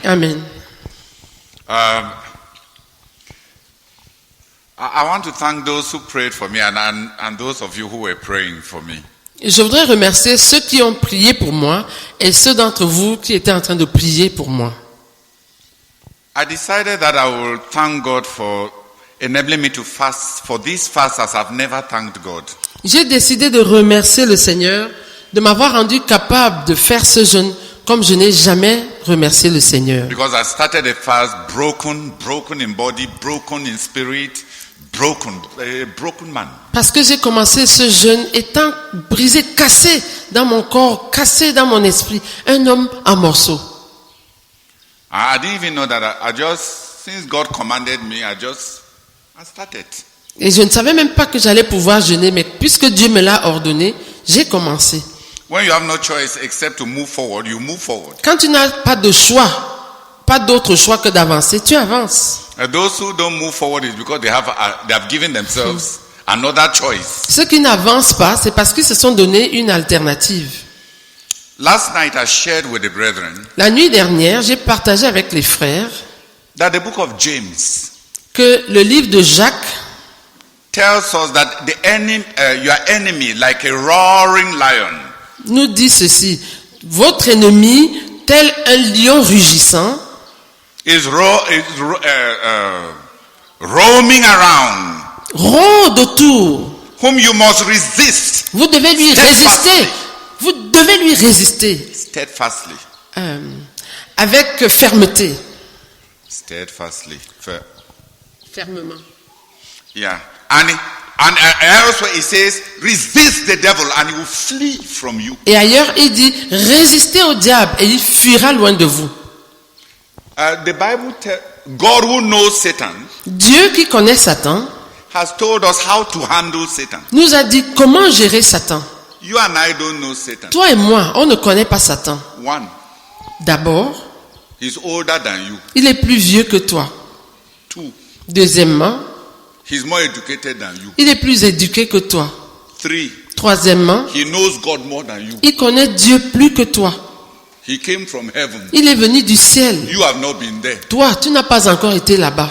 Amen. I want to thank those who prayed for me and those of you who were praying for me. Je voudrais remercier ceux qui ont prié pour moi et ceux d'entre vous qui étaient en train de prier pour moi. I decided that I will thank God for enabling me to fast for this fast as I've never thanked God. J'ai décidé de remercier le Seigneur de m'avoir rendu capable de faire ce jeûne comme je n'ai jamais remercié le Seigneur. Because I started a fast broken in body, broken in spirit, a broken man. Parce que j'ai commencé ce jeûne étant brisé, cassé dans mon corps, cassé dans mon esprit, un homme en morceaux. I didn't even know that I just, since God commanded me, I started. Et je ne savais même pas que j'allais pouvoir jeûner, mais puisque Dieu me l'a ordonné, j'ai commencé. When you have no choice except to move forward, you move forward. Quand tu n'as pas de choix, pas d'autre choix que d'avancer, tu avances. Those who don't move forward is because they have given themselves another choice. Ceux qui n'avancent pas, c'est parce qu'ils se sont donné une alternative. Last night I shared with the brethren La nuit dernière, j'ai partagé avec les frères that the book of James que le livre de Jacques tells us that your enemy, like a roaring lion, nous dit ceci: votre ennemi, tel un lion rugissant, is roaming around, rôde autour. whom you must resist. Vous devez lui résister. Vous devez lui résister Steadfastly. Avec fermeté. Steadfastly. Fermement. Yeah. And elsewhere it says, resist the devil and he will flee from you. Et ailleurs, il dit, résistez au diable et il fuira loin de vous. The Bible God who knows Satan Dieu qui connaît Satan has told us how to handle Satan. nous a dit comment gérer Satan. You and I don't know Satan. Toi et moi, on ne connaît pas Satan. One, D'abord, he's older than you. il est plus vieux que toi. Two, Deuxièmement, he's more educated than you. il est plus éduqué que toi. Three, Troisièmement, he knows God more than you. il connaît Dieu plus que toi. He came from heaven. Il est venu du ciel. You have not been there. Toi, tu n'as pas encore été là-bas.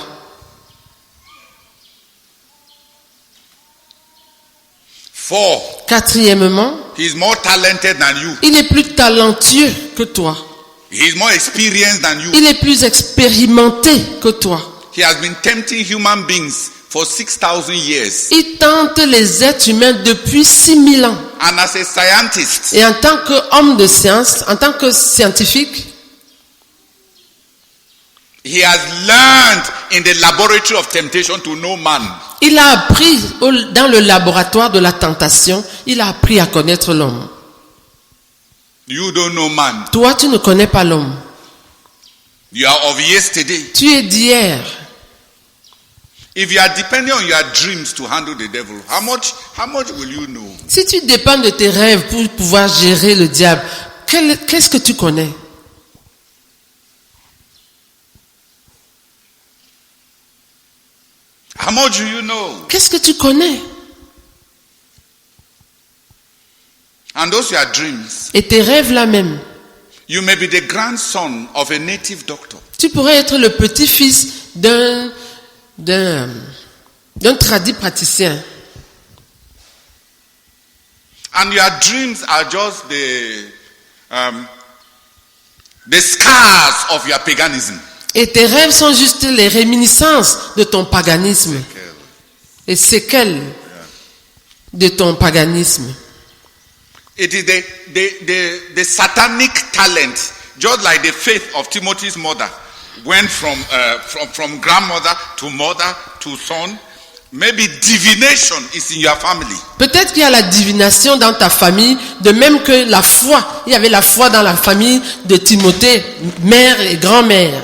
Four, Quatrièmement, he's more talented than you. il est plus talentueux que toi. He's more experienced than you. Il est plus expérimenté que toi. He has been tempting human beings for 6,000 years. Il tente les êtres humains depuis 6000 ans. And as a scientist, Et en tant qu'homme de science, en tant que scientifique, he has learned in the laboratory of temptation to know man. il a appris dans le laboratoire de la tentation, il a appris à connaître l'homme. You don't know man. Toi, tu ne connais pas l'homme. You are of yesterday. Tu es d'hier. If you are depending on your dreams to handle the devil, how much will you know? Si tu dépends de tes rêves pour pouvoir gérer le diable, qu'est-ce que tu connais? How much do you know? Qu'est-ce que tu connais? And those are dreams. Et tes rêves là même. You may be the grandson of a native doctor. Tu pourrais être le petit-fils d'un tradit praticien. And your dreams are just the scars of your paganism. Et tes rêves sont juste les réminiscences de ton paganisme. Et séquelles de ton paganisme. It is the satanic talent, just like the faith of Timothy's mother went from grandmother to son. Maybe divination is in your family. Peut-être qu'il y a la divination dans ta famille, de même que la foi. Il y avait la foi dans la famille de Timothée, mère et grand-mère.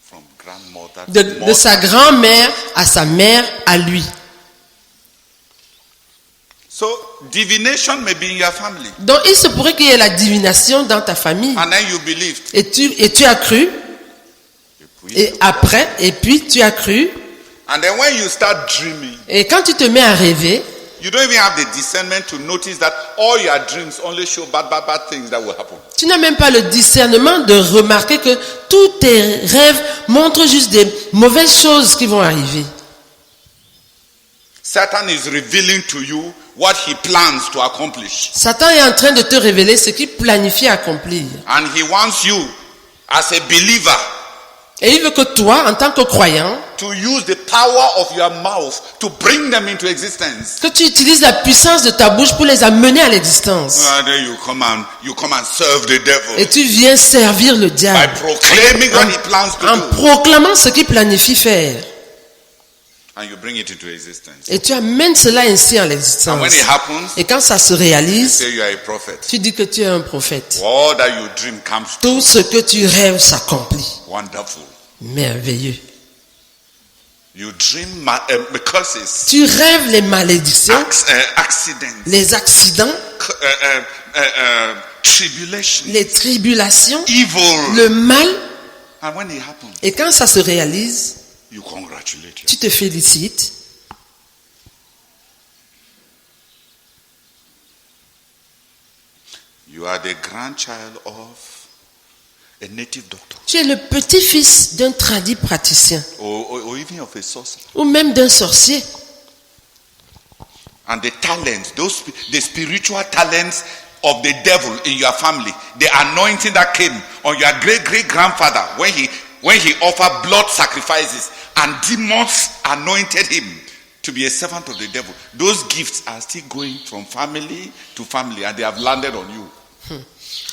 From grandmother De sa grand-mère à sa mère à lui. So divination may be in your family. Donc il se pourrait qu'il y ait la divination dans ta famille. And then you believed. Et tu as cru. Et puis tu as cru. And then when you start dreaming, Et quand tu te mets à rêver, You don't even have the discernment to notice that all your dreams only show bad things that will happen. Tu n'as même pas le discernement de remarquer que tous tes rêves montrent juste des mauvaises choses qui vont arriver. Satan is revealing to you what he plans to accomplish. Satan est en train de te révéler ce qu'il planifie accomplir. And he wants you, as a believer, Et il veut que toi, en tant que croyant, to use the power of your mouth to bring them into existence. que tu utilises la puissance de ta bouche pour les amener à l'existence. And then you come and serve the devil Et tu viens servir le by diable proclaiming what he plans to en do. proclamant ce qu'il planifie faire. And you bring it into existence. Et tu amènes cela ainsi en And l'existence. when it happens, Et quand ça se réalise, say you are a prophet. tu dis que tu es un prophète. All that you dream comes Tout true. ce que tu rêves s'accomplit. Wonderful. Merveilleux. You dream curses, Tu rêves les malédictions, accidents, les accidents, tribulation, les tribulations, evil. le mal. And when it happens, Et quand ça se réalise, you congratulate tu te félicites. You are the grandchild of a native doctor Tu es le petit-fils d'un tradit praticien or even of a sorcerer. ou même d'un sorcier. And the talents, the spiritual talents of the devil in your family, the anointing that came on your great-great-grandfather when he offered blood sacrifices and demons anointed him to be a servant of the devil. Those gifts are still going from family to family and they have landed on you.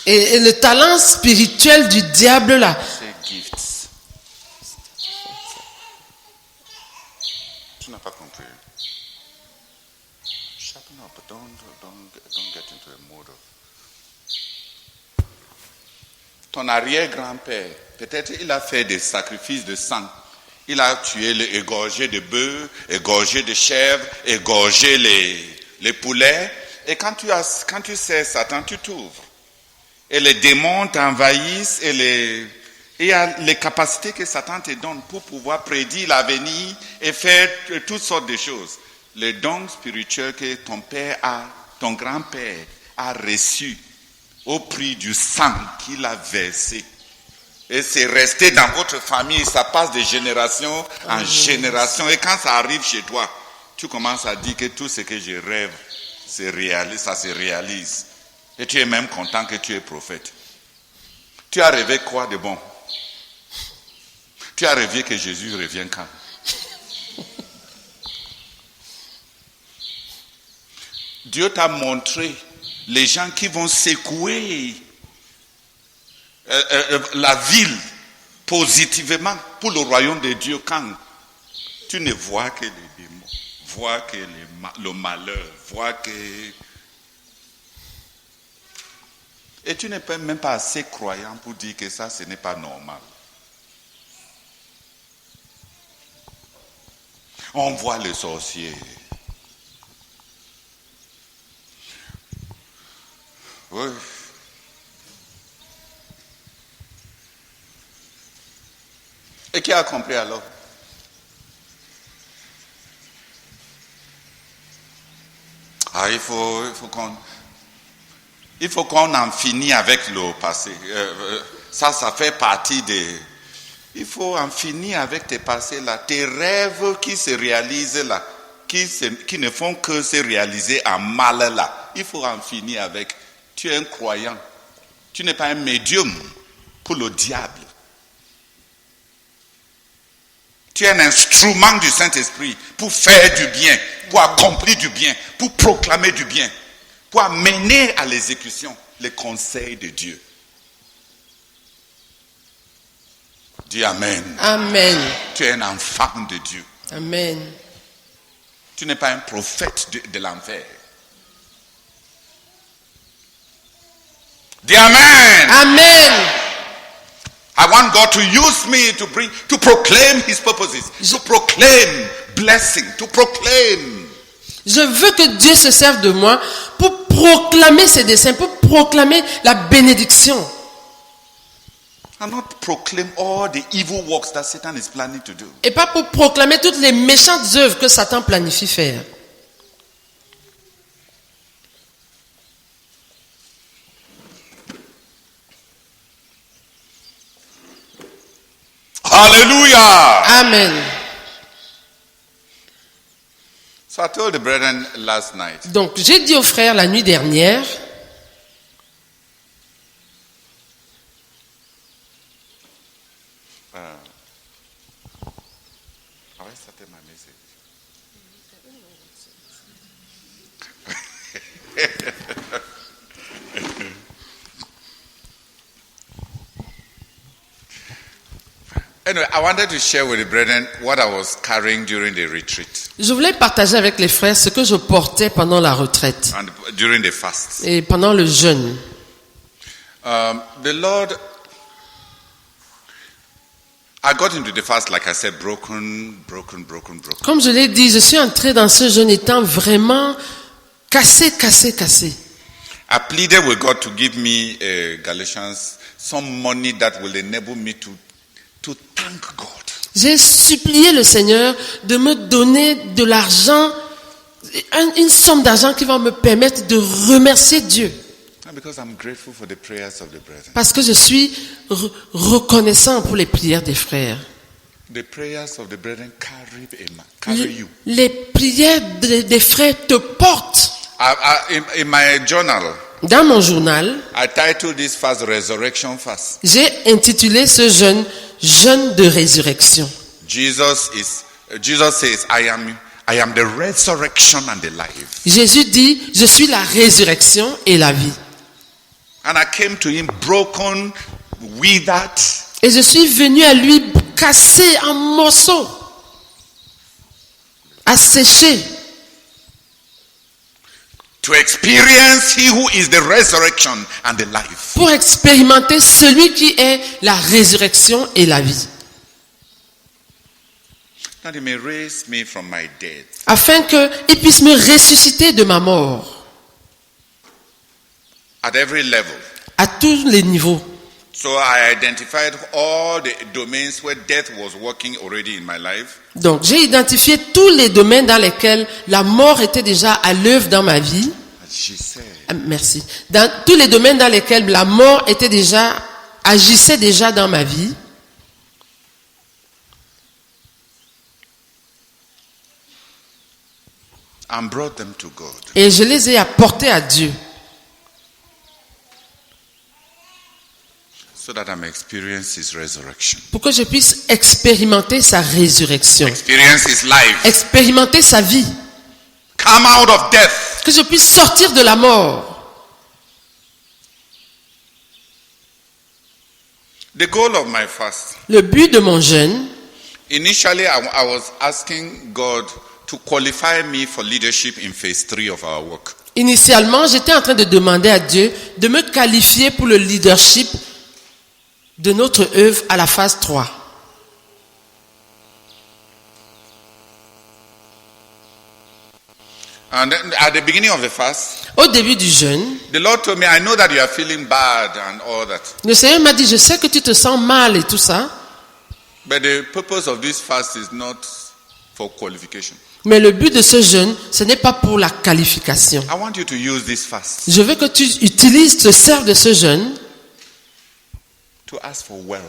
Et le talent spirituel du diable là, Say gifts. Tu n'as pas compris. Sharpen up, but don't get into a mode of. Ton arrière-grand-père, peut-être il a fait des sacrifices de sang. Il a tué, égorgé de bœufs, égorgé de chèvres, égorgé les poulets. Et quand tu sais Satan, tu t'ouvres. Et les démons t'envahissent et il y a les capacités que Satan te donne pour pouvoir prédire l'avenir et faire toutes sortes de choses. Les dons spirituels que ton grand-père a reçus au prix du sang qu'il a versé. Et c'est resté dans votre famille, ça passe de génération en génération. Et quand ça arrive chez toi, tu commences à dire que tout ce que je rêve, ça se réalise. Et tu es même content que tu es prophète. Tu as rêvé quoi de bon? Tu as rêvé que Jésus revient quand? Dieu t'a montré les gens qui vont secouer la ville positivement pour le royaume de Dieu quand tu ne vois que les démons, vois que le malheur, vois que... Et tu n'es même pas assez croyant pour dire que ça, ce n'est pas normal. On voit le sorcier. Oui. Et qui a compris alors? Ah, il faut qu'on en finisse avec le passé. Ça fait partie des... Il faut en finir avec tes passés là, tes rêves qui se réalisent là, qui ne font que se réaliser en mal là. Il faut en finir avec. Tu es un croyant. Tu n'es pas un médium pour le diable. Tu es un instrument du Saint-Esprit pour faire du bien, pour accomplir du bien, pour proclamer du bien, pour amener à l'exécution les conseils de Dieu. Dis Amen. Amen. Tu es un enfant de Dieu. Amen. Tu n'es pas un prophète de l'enfer. Dis Amen. Amen. I want God to use me to proclaim His purposes, to proclaim blessing, to proclaim. Je veux que Dieu se serve de moi pour proclamer ses desseins, pour proclamer la bénédiction. And not proclaim all the evil works that Satan is planning to do. Et pas pour proclamer toutes les méchantes œuvres que Satan planifie faire. Hallelujah. Amen. So I told the brethren last night, Donc, j'ai dit aux frères la nuit dernière, have I started my message? Anyway, I wanted to share with the brethren what I was carrying during the retreat je voulais partager avec les frères ce que je portais pendant la retraite and during the fast. et pendant le jeûne. The Lord, I got into the fast, like I said, broken. Comme je l'ai dit, je suis entré dans ce jeûne étant vraiment cassé. I pleaded with God to give me Galatians some money that will enable me to thank God. J'ai supplié le Seigneur de me donner de l'argent, une somme d'argent qui va me permettre de remercier Dieu. And because I'm grateful for the prayers of the brethren. Parce que je suis reconnaissant pour les prières des frères. The prayers of the brethren carry you. Les prières des frères te portent. In my journal, Dans mon journal, I titled this fast Resurrection Fast. j'ai intitulé ce jeûne de résurrection. Jesus says, I am the resurrection and the life. Jésus dit, je suis la résurrection et la vie. And I came to him broken, withered, Et je suis venu à lui cassé en morceaux, asséché, to experience he who is the resurrection and the life. pour expérimenter celui qui est la résurrection et la vie, That he may raise me from my death. afin qu'il puisse me ressusciter de ma mort, At every level. à tous les niveaux. So I identified all the domains where death was working already in my life. Donc, j'ai identifié tous les domaines dans lesquels la mort était déjà à l'œuvre dans ma vie. And she said, Merci. Dans tous les domaines dans lesquels la mort agissait déjà dans ma vie. and brought them to God. Et je les ai apportés à Dieu. So that I may experience his resurrection. Pour que je puisse expérimenter sa résurrection. Experience his life. Expérimenter sa vie. Come out of death. Que je puisse sortir de la mort. The goal of my fast. Le but de mon jeûne, Initially, I was asking God to qualify me for leadership in phase 3 of our work. initialement, j'étais en train de demander à Dieu de me qualifier pour le leadership de notre œuvre à la phase 3. And then at the beginning of the fast, Au début du jeûne, the Lord told me, I know that you are feeling bad and all that. le Seigneur m'a dit, je sais que tu te sens mal et tout ça, But the purpose of this fast is not for qualification. mais le but de ce jeûne, ce n'est pas pour la qualification. I want you to use this fast Je veux que tu utilises, te sers de ce jeûne to ask for wealth,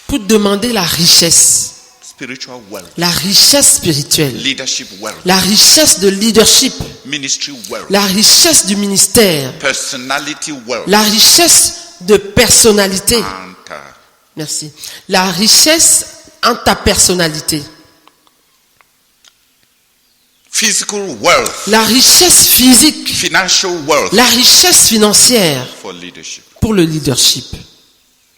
pour demander la richesse, spiritual wealth, la richesse spirituelle, leadership wealth, la richesse de leadership, ministry wealth, la richesse du ministère, personality wealth, la richesse de personnalité. and Merci. La richesse en ta personnalité, physical wealth, la richesse physique, financial wealth la richesse financière for leadership. pour le leadership.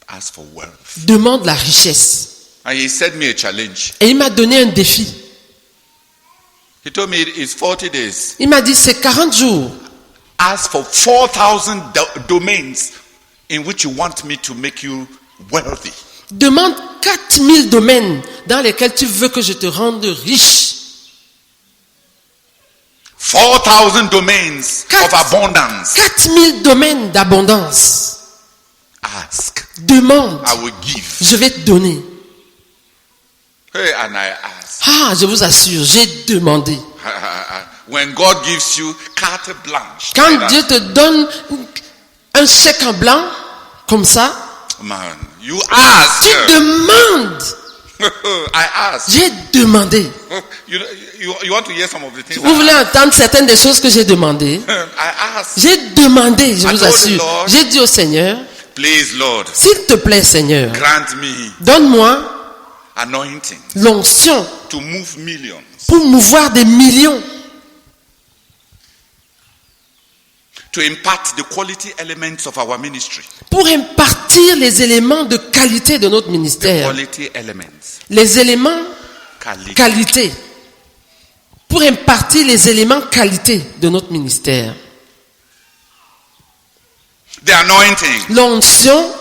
Ask for wealth. Demande la richesse. And he set me a challenge. Et il m'a donné un défi. He told me it's 40 days. Il m'a dit, c'est 40 jours. Ask for 4,000 domains in which you want me to make you wealthy. Demande 4000 domaines dans lesquels tu veux que je te rende riche. 4,000 domains of abundance. 4000 domaines d'abondance. Ask. Demande. I will give. Je vais te donner. Hey, and I ask. Ah, je vous assure, j'ai demandé. When God gives you carte blanche, Quand like that, Dieu te donne un chèque en blanc, comme ça, man, you ask. tu demandes. I asked. J'ai demandé. You want to hear some of the things? Vous voulez entendre certaines des choses que j'ai demandées? I asked. J'ai demandé, je I vous told the assure. Lord, J'ai dit au Seigneur, please, Lord, s'il te plaît, Seigneur, grant me donne-moi anointing l'onction to move millions, pour mouvoir des millions, to impart the quality elements of our ministry. pour impartir les éléments de qualité de notre ministère. Quality elements. Les éléments Quality. qualité. Pour impartir les éléments qualité de notre ministère. The anointing L'onction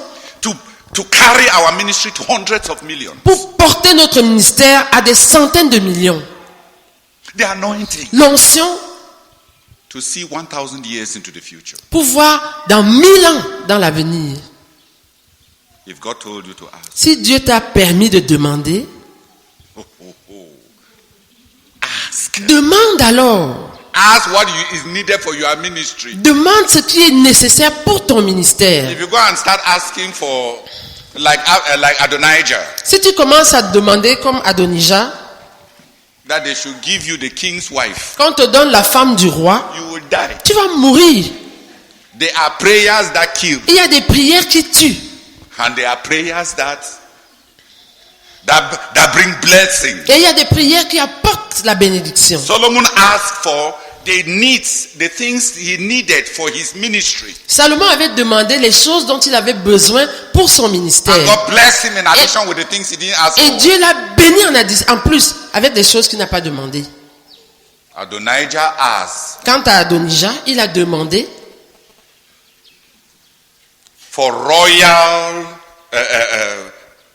to carry our ministry to hundreds of millions. pour porter notre ministère à des centaines de millions. The anointing L'onction to see 1,000 years into the future. pour voir dans 1000 ans dans l'avenir. If God told you to ask, Si Dieu t'a permis de demander, ask. demande alors. Ask what is needed for your ministry. Demande ce qui est nécessaire pour ton ministère. If you go and start asking for, like Adonijah, Si tu commences à demander comme Adonijah, that they should give you the king's wife, quand on te donne la femme du roi, you will die. tu vas mourir. There are prayers that kill, Il y a des prières qui tuent. and there are prayers that bring blessing. Et il y a des prières qui apportent la bénédiction. Solomon asked for the needs, the things he needed for his ministry. Salomon avait demandé les choses dont il avait besoin pour son And ministère. God blessed him in addition with the things he didn't ask Et for. Dieu l'a béni en plus avec des choses qu'il n'a pas demandé. Adonijah asked Quant à Adonijah, il a demandé for royal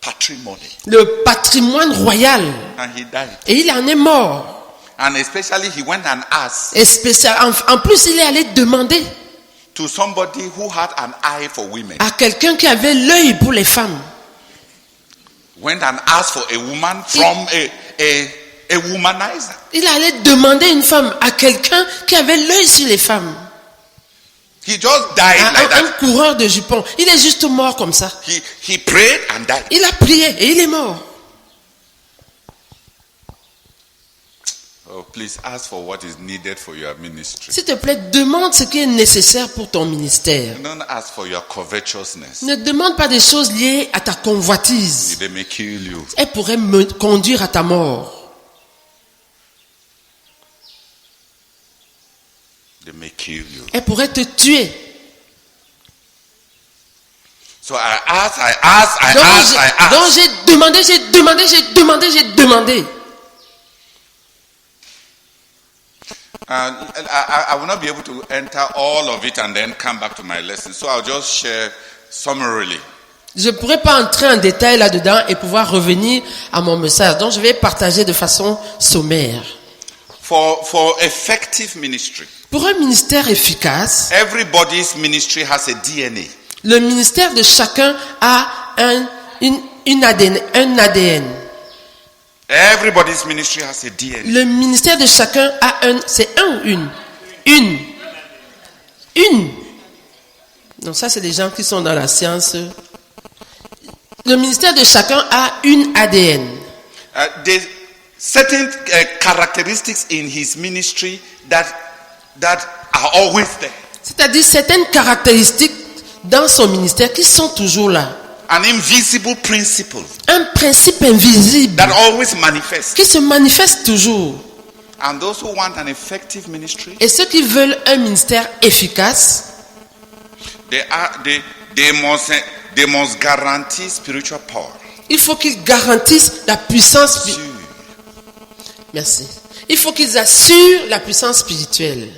patrimony, le patrimoine royal. and he died. Et il en est mort. And especially he went and asked Et en plus, il est allé demander to somebody who had an eye for women. à quelqu'un qui avait l'œil pour les femmes. Went and asked for a woman from a womanizer. Il allait demander une femme à quelqu'un qui avait l'œil sur les femmes. He just died like Un that. coureur de jupons. Il est juste mort comme ça. He prayed and died. Il a prié et il est mort. Oh, please ask for what is needed for your ministry. S'il te plaît, demande ce qui est nécessaire pour ton ministère. Don't ask for your covetousness. Ne demande pas des choses liées à ta convoitise. They may kill you. Elles pourraient me conduire à ta mort. They may kill you. Elles pourraient te tuer. So I asked. Donc j'ai demandé. I will not be able to enter all of it and then come back to my lesson. So I'll just share summarily. Je ne pourrais pas entrer en détail là-dedans et pouvoir revenir à mon message. Donc je vais partager de façon sommaire. For effective ministry, Pour un ministère efficace, everybody's ministry has a DNA. le ministère de chacun a un ADN. Everybody's ministry has a DNA. Le ministère de chacun a c'est un ou une. Non, ça c'est les gens qui sont dans la science. Le ministère de chacun a une ADN. There's certain characteristics in his ministry that are always there. C'est-à-dire certaines caractéristiques dans son ministère qui sont toujours là. An invisible principle Un principe invisible that always manifests. qui se manifeste toujours. And those who want an effective ministry, Et ceux qui veulent un ministère efficace, they must guarantee spiritual power. il faut qu'ils garantissent la puissance. Merci. Il faut qu'ils assurent la puissance spirituelle.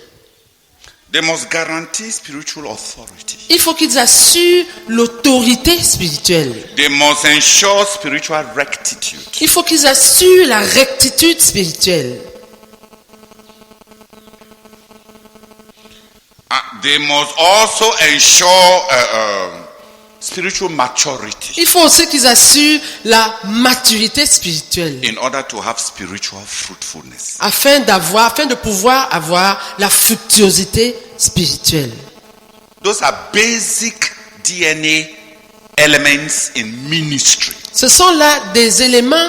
They must guarantee spiritual authority. Il faut qu'ils assurent l'autorité spirituelle. They must ensure spiritual rectitude. Il faut qu'ils assurent la rectitude spirituelle. They must also ensure spiritual maturity. Il faut aussi qu'ils assurent la maturité spirituelle. In order to have spiritual fruitfulness. Afin de pouvoir avoir la fructuosité spirituelle. Those are basic DNA elements in ministry. Ce sont là des éléments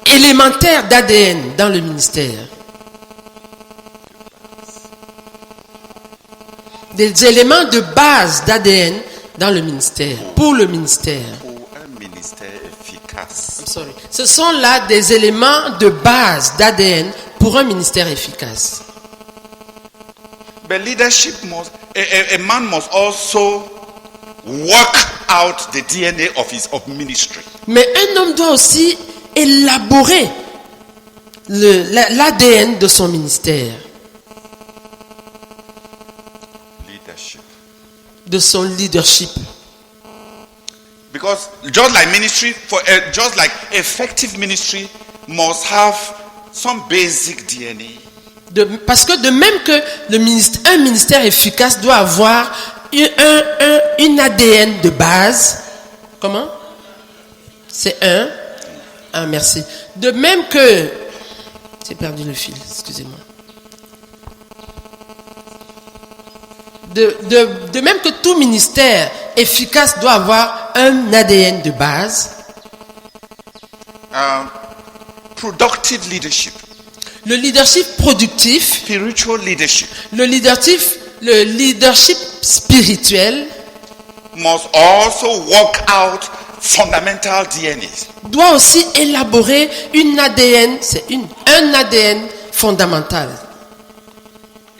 élémentaires d'ADN dans le ministère. Des éléments de base d'ADN dans le ministère, pour le ministère. Pour un ministère efficace. Ce sont là des éléments de base d'ADN pour un ministère efficace. But leadership must, a man must also work out the DNA of ministry. Mais un homme doit aussi élaborer l'ADN de son ministère, Leadership. de son leadership. Because just like ministry, just like effective ministry must have some basic DNA. Parce que de même que un ministère efficace doit avoir une ADN de base. Comment? C'est un, merci. De même que... J'ai perdu le fil, excusez-moi. De même que tout ministère efficace doit avoir un ADN de base. Productive leadership. Le leadership productif, Spiritual leadership le leadership spirituel must also work out fundamental DNA. doit aussi élaborer une ADN, un ADN fondamental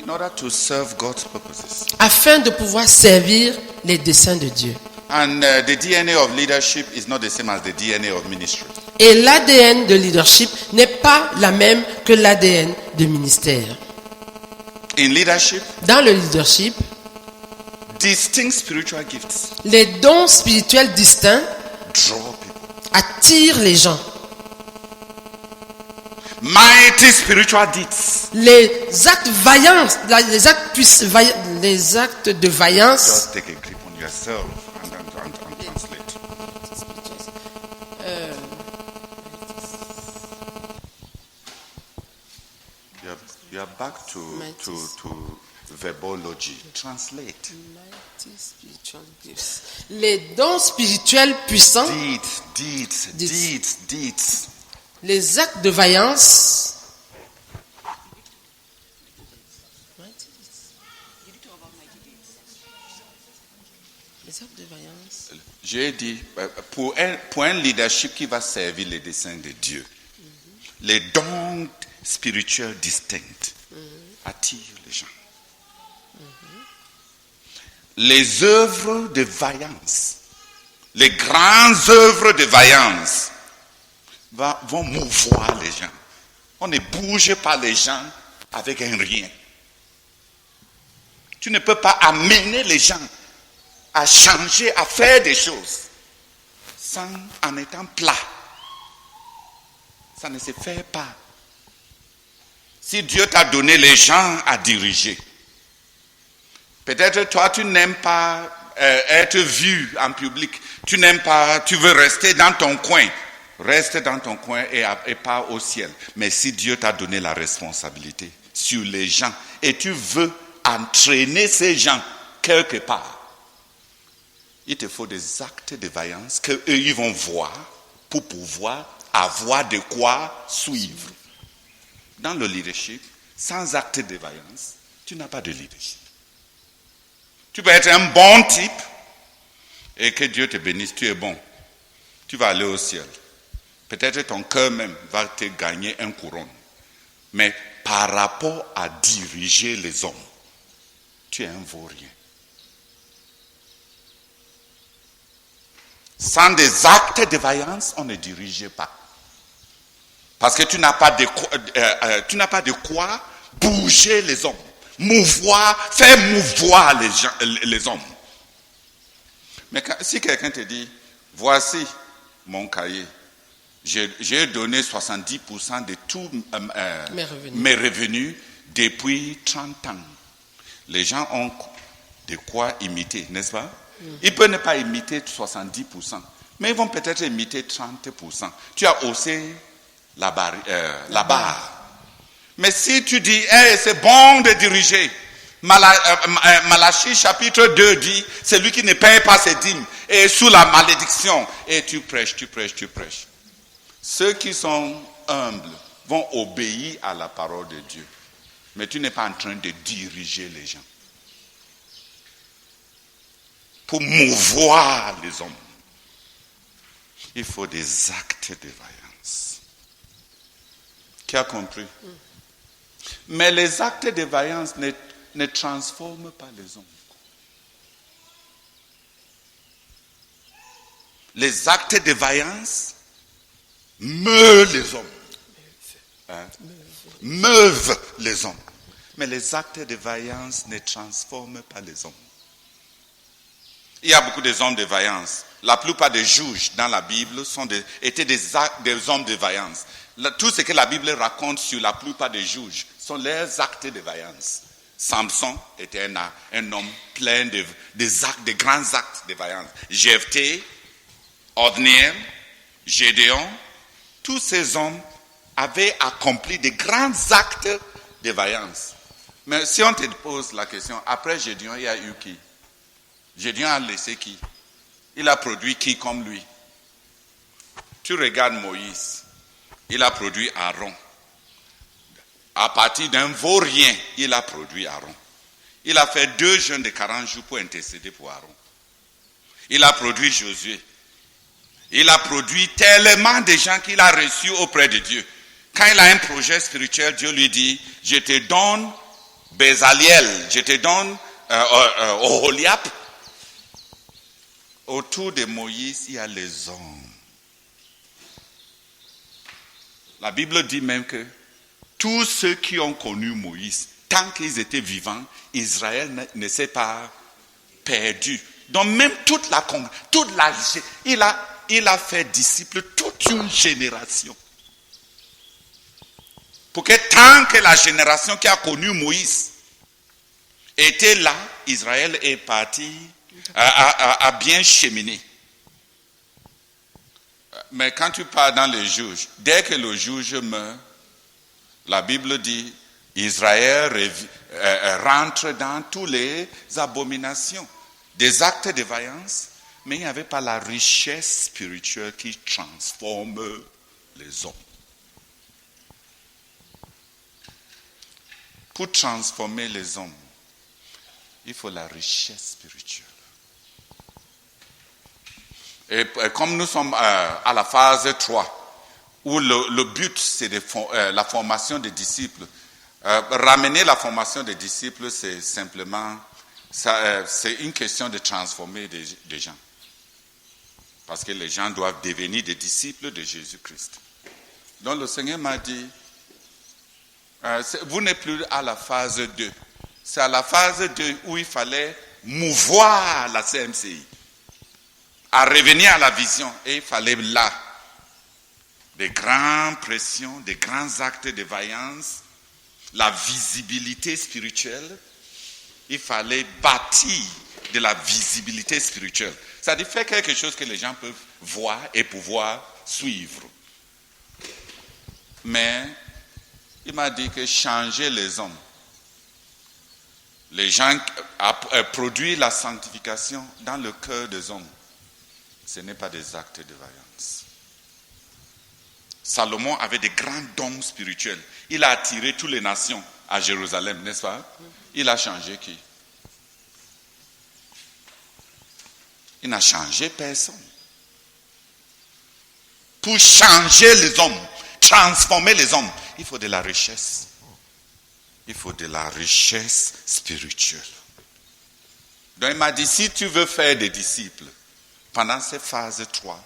In order to serve God's purposes. afin de pouvoir servir les desseins de Dieu. And the DNA of leadership is not the same as the DNA of ministry. Et l'ADN de leadership n'est pas la même que l'ADN de ministère. In leadership, Dans le leadership, distinct spiritual gifts les dons spirituels distincts draw people. attirent les gens. Mighty spiritual deeds Les actes vaillants, les actes de vaillance. just take a grip on yourself and translate. You are back to verbology. Translate. Les dons spirituels puissants, Deeds. les actes de vaillance. Les actes de vaillance. J'ai dit, pour un leadership qui va servir les desseins de Dieu, les dons spirituels distincts attirent les gens. Les œuvres de vaillance, les grandes œuvres de vaillance vont mouvoir les gens. On ne bouge pas les gens avec un rien. Tu ne peux pas amener les gens à changer, à faire des choses en étant plat. Ça ne se fait pas. Si Dieu t'a donné les gens à diriger, peut-être toi tu n'aimes pas être vu en public, tu n'aimes pas, tu veux rester dans ton coin. Reste dans ton coin et pas au ciel. Mais si Dieu t'a donné la responsabilité sur les gens et tu veux entraîner ces gens quelque part, il te faut des actes de vaillance qu'eux ils vont voir pour pouvoir avoir de quoi suivre. Dans le leadership, sans acte de vaillance, tu n'as pas de leadership. Tu peux être un bon type et que Dieu te bénisse, tu es bon. Tu vas aller au ciel. Peut-être ton cœur même va te gagner un couronne. Mais par rapport à diriger les hommes, tu es un vaurien. Sans des actes de vaillance, on ne dirige pas. Parce que tu n'as pas de quoi bouger les hommes, faire mouvoir les hommes. Mais si quelqu'un te dit, voici mon cahier, j'ai donné 70% de tous mes revenus depuis 30 ans. Les gens ont de quoi imiter, n'est-ce pas? Ils peuvent ne pas imiter 70%, mais ils vont peut-être imiter 30%. Tu as haussé la barre. Mais si tu dis, hey, c'est bon de diriger, Malachie chapitre 2 dit, celui qui ne paye pas ses dîmes et sous la malédiction. Et tu prêches. Ceux qui sont humbles vont obéir à la parole de Dieu. Mais tu n'es pas en train de diriger les gens pour mouvoir les hommes. Il faut des actes de vaillance. Qui a compris? Mais les actes de vaillance ne transforment pas les hommes. Les actes de vaillance meuvent les hommes. Meuvent les hommes. Mais les actes de vaillance ne transforment pas les hommes. Il y a beaucoup d'hommes de vaillance. La plupart des juges dans la Bible étaient des hommes de vaillance. Tout ce que la Bible raconte sur la plupart des juges sont leurs actes de vaillance. Samson était un homme plein de grands actes de vaillance. Jephthé, Othniel, Gédéon, tous ces hommes avaient accompli de grands actes de vaillance. Mais si on te pose la question, après Gédéon, il y a eu qui? Gédéon a laissé qui? Il a produit qui comme lui? Tu regardes Moïse, il a produit Aaron. À partir d'un vaurien, il a produit Aaron. Il a fait 2 jeûnes de 40 jours pour intercéder pour Aaron. Il a produit Josué. Il a produit tellement de gens qu'il a reçus auprès de Dieu. Quand il a un projet spirituel, Dieu lui dit, je te donne Bezaliel, je te donne Oholiab. Autour de Moïse, il y a les hommes. La Bible dit même que tous ceux qui ont connu Moïse, tant qu'ils étaient vivants, Israël ne s'est pas perdu. Donc même il a fait disciple toute une génération. Pour que tant que la génération qui a connu Moïse était là, Israël est parti, a bien cheminé. Mais quand tu pars dans les juges, dès que le juge meurt, la Bible dit, Israël rentre dans toutes les abominations, des actes de vaillance, mais il n'y avait pas la richesse spirituelle qui transforme les hommes. Pour transformer les hommes, il faut la richesse spirituelle. Et comme nous sommes à la phase 3, où le but c'est la formation des disciples, ramener la formation des disciples, c'est simplement, c'est une question de transformer des gens. Parce que les gens doivent devenir des disciples de Jésus-Christ. Donc le Seigneur m'a dit, vous n'êtes plus à la phase 2. C'est à la phase 2 où il fallait mouvoir la CMCI. À revenir à la vision. Et il fallait là des grandes pressions, des grands actes de vaillance, la visibilité spirituelle. Il fallait bâtir de la visibilité spirituelle. C'est-à-dire faire quelque chose que les gens peuvent voir et pouvoir suivre. Mais il m'a dit que changer les hommes, les gens produire la sanctification dans le cœur des hommes, ce n'est pas des actes de vaillance. Salomon avait des grands dons spirituels. Il a attiré toutes les nations à Jérusalem, n'est-ce pas? Il a changé qui? Il n'a changé personne. Pour changer les hommes, transformer les hommes, il faut de la richesse. Il faut de la richesse spirituelle. Donc il m'a dit, si tu veux faire des disciples, pendant cette phase 3,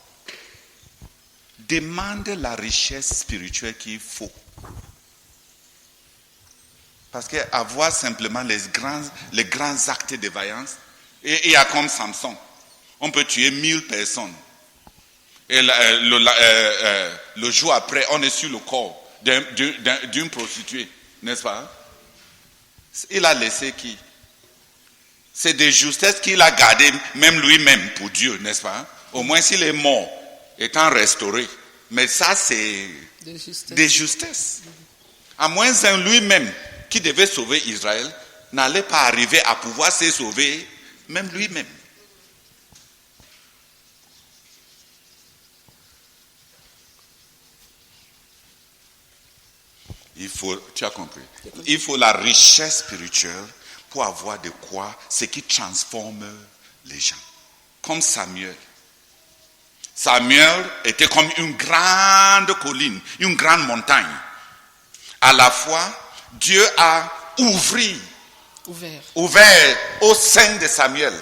demande la richesse spirituelle qu'il faut. Parce qu'avoir simplement les grands actes de vaillance, et il y a comme Samson, on peut tuer 1000 personnes. Et le jour après, on est sur le corps d'une prostituée, n'est-ce pas? Il a laissé qui? C'est des justesses qu'il a gardées, même lui-même, pour Dieu, n'est-ce pas? Au moins s'il est mort, étant restauré. Mais ça, c'est des justesses. À moins un lui-même, qui devait sauver Israël, n'allait pas arriver à pouvoir se sauver, même lui-même. Tu as compris. Il faut la richesse spirituelle pour avoir de quoi, ce qui transforme les gens. Comme Samuel. Samuel était comme une grande colline, une grande montagne. À la fois, Dieu a ouvert au sein de Samuel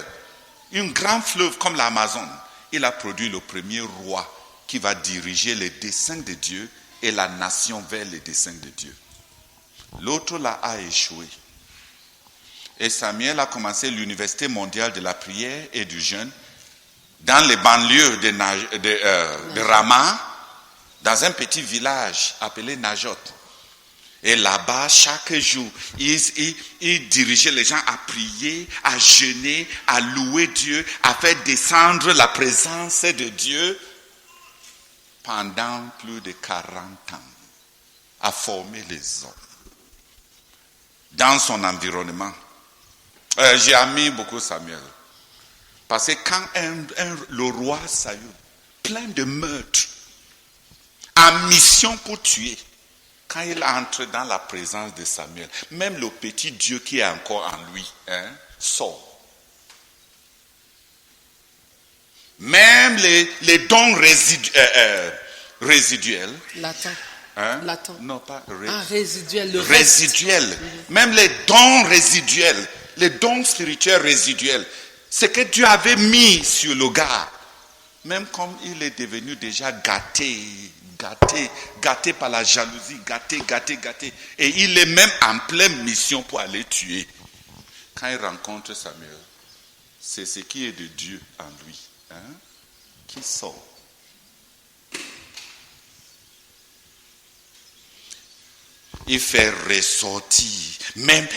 un grand fleuve comme l'Amazon. Il a produit le premier roi qui va diriger les desseins de Dieu et la nation vers les desseins de Dieu. L'autre là a échoué. Et Samuel a commencé l'université mondiale de la prière et du jeûne dans les banlieues de Rama, dans un petit village appelé Najot. Et là-bas, chaque jour, il dirigeait les gens à prier, à jeûner, à louer Dieu, à faire descendre la présence de Dieu pendant plus de 40 ans, à former les hommes dans son environnement. J'ai aimé beaucoup Samuel. Parce que quand le roi Saül, plein de meurtres, en mission pour tuer, quand il entre dans la présence de Samuel, même le petit Dieu qui est encore en lui, sort. Même les dons résiduels. Latent. Non, pas résiduel. Résiduel. Même les dons résiduels, les dons spirituels résiduels, ce que Dieu avait mis sur le gars, même comme il est devenu déjà gâté par la jalousie, gâté. Et il est même en pleine mission pour aller tuer. Quand il rencontre Samuel, c'est ce qui est de Dieu en lui, qui sort. Il fait ressortir même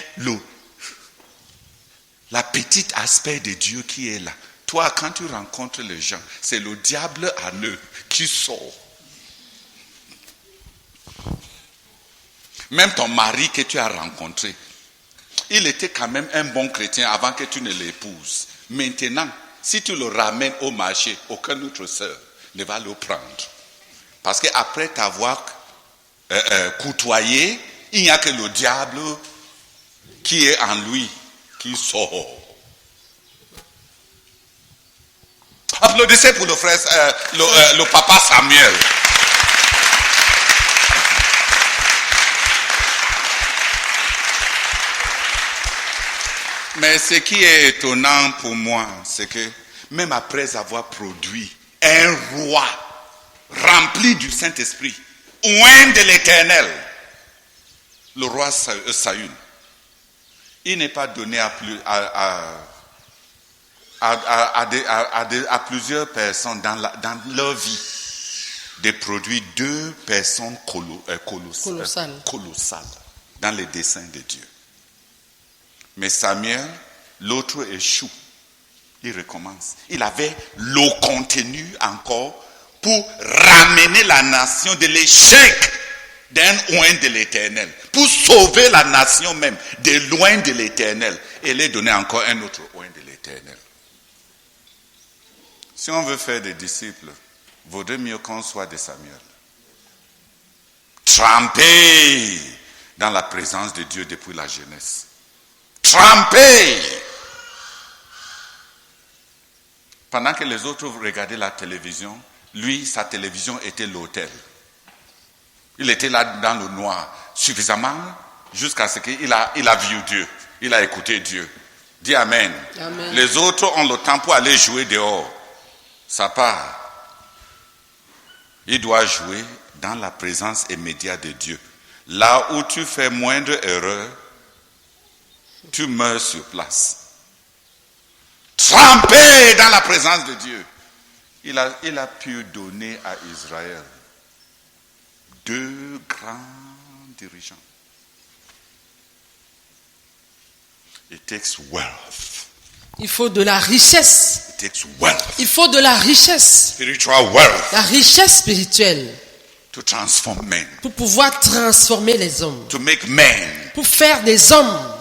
la petite aspect de Dieu qui est là. Toi, quand tu rencontres les gens, c'est le diable en eux qui sort. Même ton mari que tu as rencontré, il était quand même un bon chrétien avant que tu ne l'épouses. Maintenant, si tu le ramènes au marché, aucun autre sœur ne va le prendre. Parce qu'après t'avoir côtoyé, il n'y a que le diable qui est en lui, qui sort. Applaudissez pour le frère, le papa Samuel. Mais ce qui est étonnant pour moi, c'est que même après avoir produit un roi rempli du Saint-Esprit, oint de l'Éternel, le roi Saül, il n'est pas donné à plusieurs personnes dans leur vie de produire 2 personnes colossales dans les desseins de Dieu. Mais Samuel, l'autre échoue. Il recommence. Il avait le contenu encore pour ramener la nation de l'échec d'un oint de l'Éternel. Pour sauver la nation même de loin de l'Éternel. Et lui donner encore un autre oint de l'Éternel. Si on veut faire des disciples, vaudrait mieux qu'on soit des Samuel. Trempés dans la présence de Dieu depuis la jeunesse. Trempé. Pendant que les autres regardaient la télévision, lui, sa télévision était l'autel. Il était là dans le noir, suffisamment jusqu'à ce qu'il a vu Dieu. Il a écouté Dieu. Dis Amen. Amen. Les autres ont le temps pour aller jouer dehors. Ça part. Il doit jouer dans la présence immédiate de Dieu. Là où tu fais moindre erreur, tu meurs sur place. Trempé dans la présence de Dieu. Il a pu donner à Israël 2 grands dirigeants. It takes wealth. Il faut de la richesse. It takes wealth. Il faut de la richesse. Spiritual wealth. La richesse spirituelle. To transform men. Pour pouvoir transformer les hommes. To make men. Pour faire des hommes.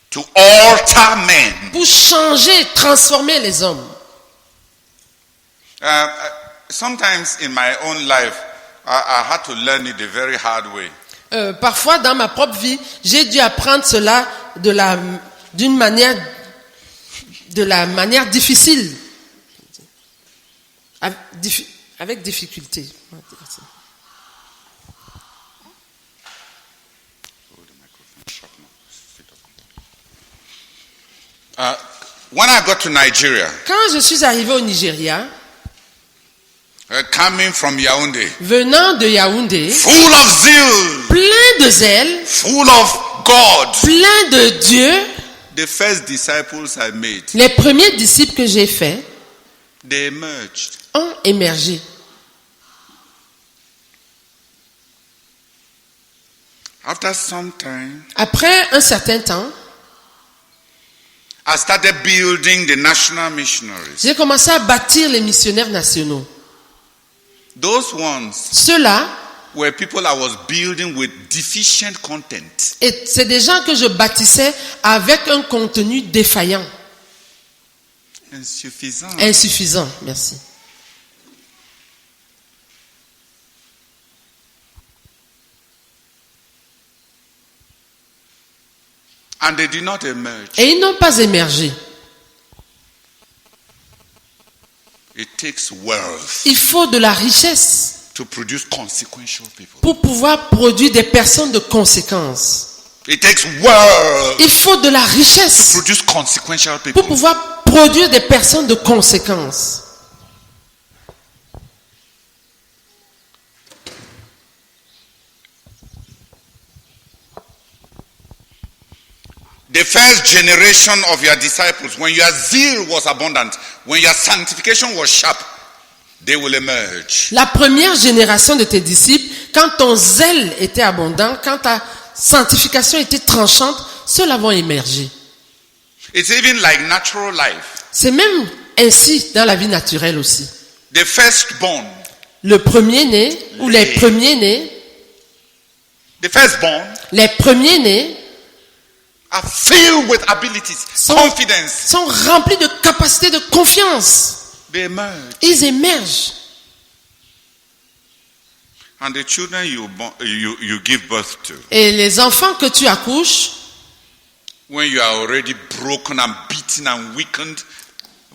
To alter men. Pour changer, transformer les hommes. Sometimes in my own life, I had to learn it the very hard way. Parfois, dans ma propre vie, j'ai dû apprendre cela de la manière difficile, avec difficulté. When I got to Nigeria, Quand je suis arrivé au Nigeria, coming from Yaoundé, venant de Yaoundé, full of zeal, plein de zèle, full of God, plein de Dieu, the first disciples I made, les premiers disciples que j'ai faits they emerged. ont émergé. After some time, Après un certain temps, I started building the national missionaries. j'ai commencé à bâtir les missionnaires nationaux. Those ones Ceux-là, were people I was building with deficient content. et c'est des gens que je bâtissais avec un contenu défaillant, Insuffisant. insuffisant. Merci. And they did not emerge. Et ils n'ont pas émergé. It takes wealth Il faut de la richesse to produce consequential people. pour pouvoir produire des personnes de conséquence. It takes wealth Il faut de la to richesse produce consequential people. pour pouvoir produire des personnes de conséquence. The first generation of your disciples, when your zeal was abundant, when your sanctification was sharp, they will emerge. La première génération de tes disciples, quand ton zèle était abondant, quand ta sanctification était tranchante, ceux-là vont émerger. It's even like natural life. C'est même ainsi dans la vie naturelle aussi. The firstborn, Le premier-né ou les premiers-nés, the firstborn les premiers-nés are filled with abilities, confidence. sont remplis de capacités de confiance. They emerge. Ils émergent. And the children you give birth to, Et les enfants que tu accouches, when you are already broken and beaten and weakened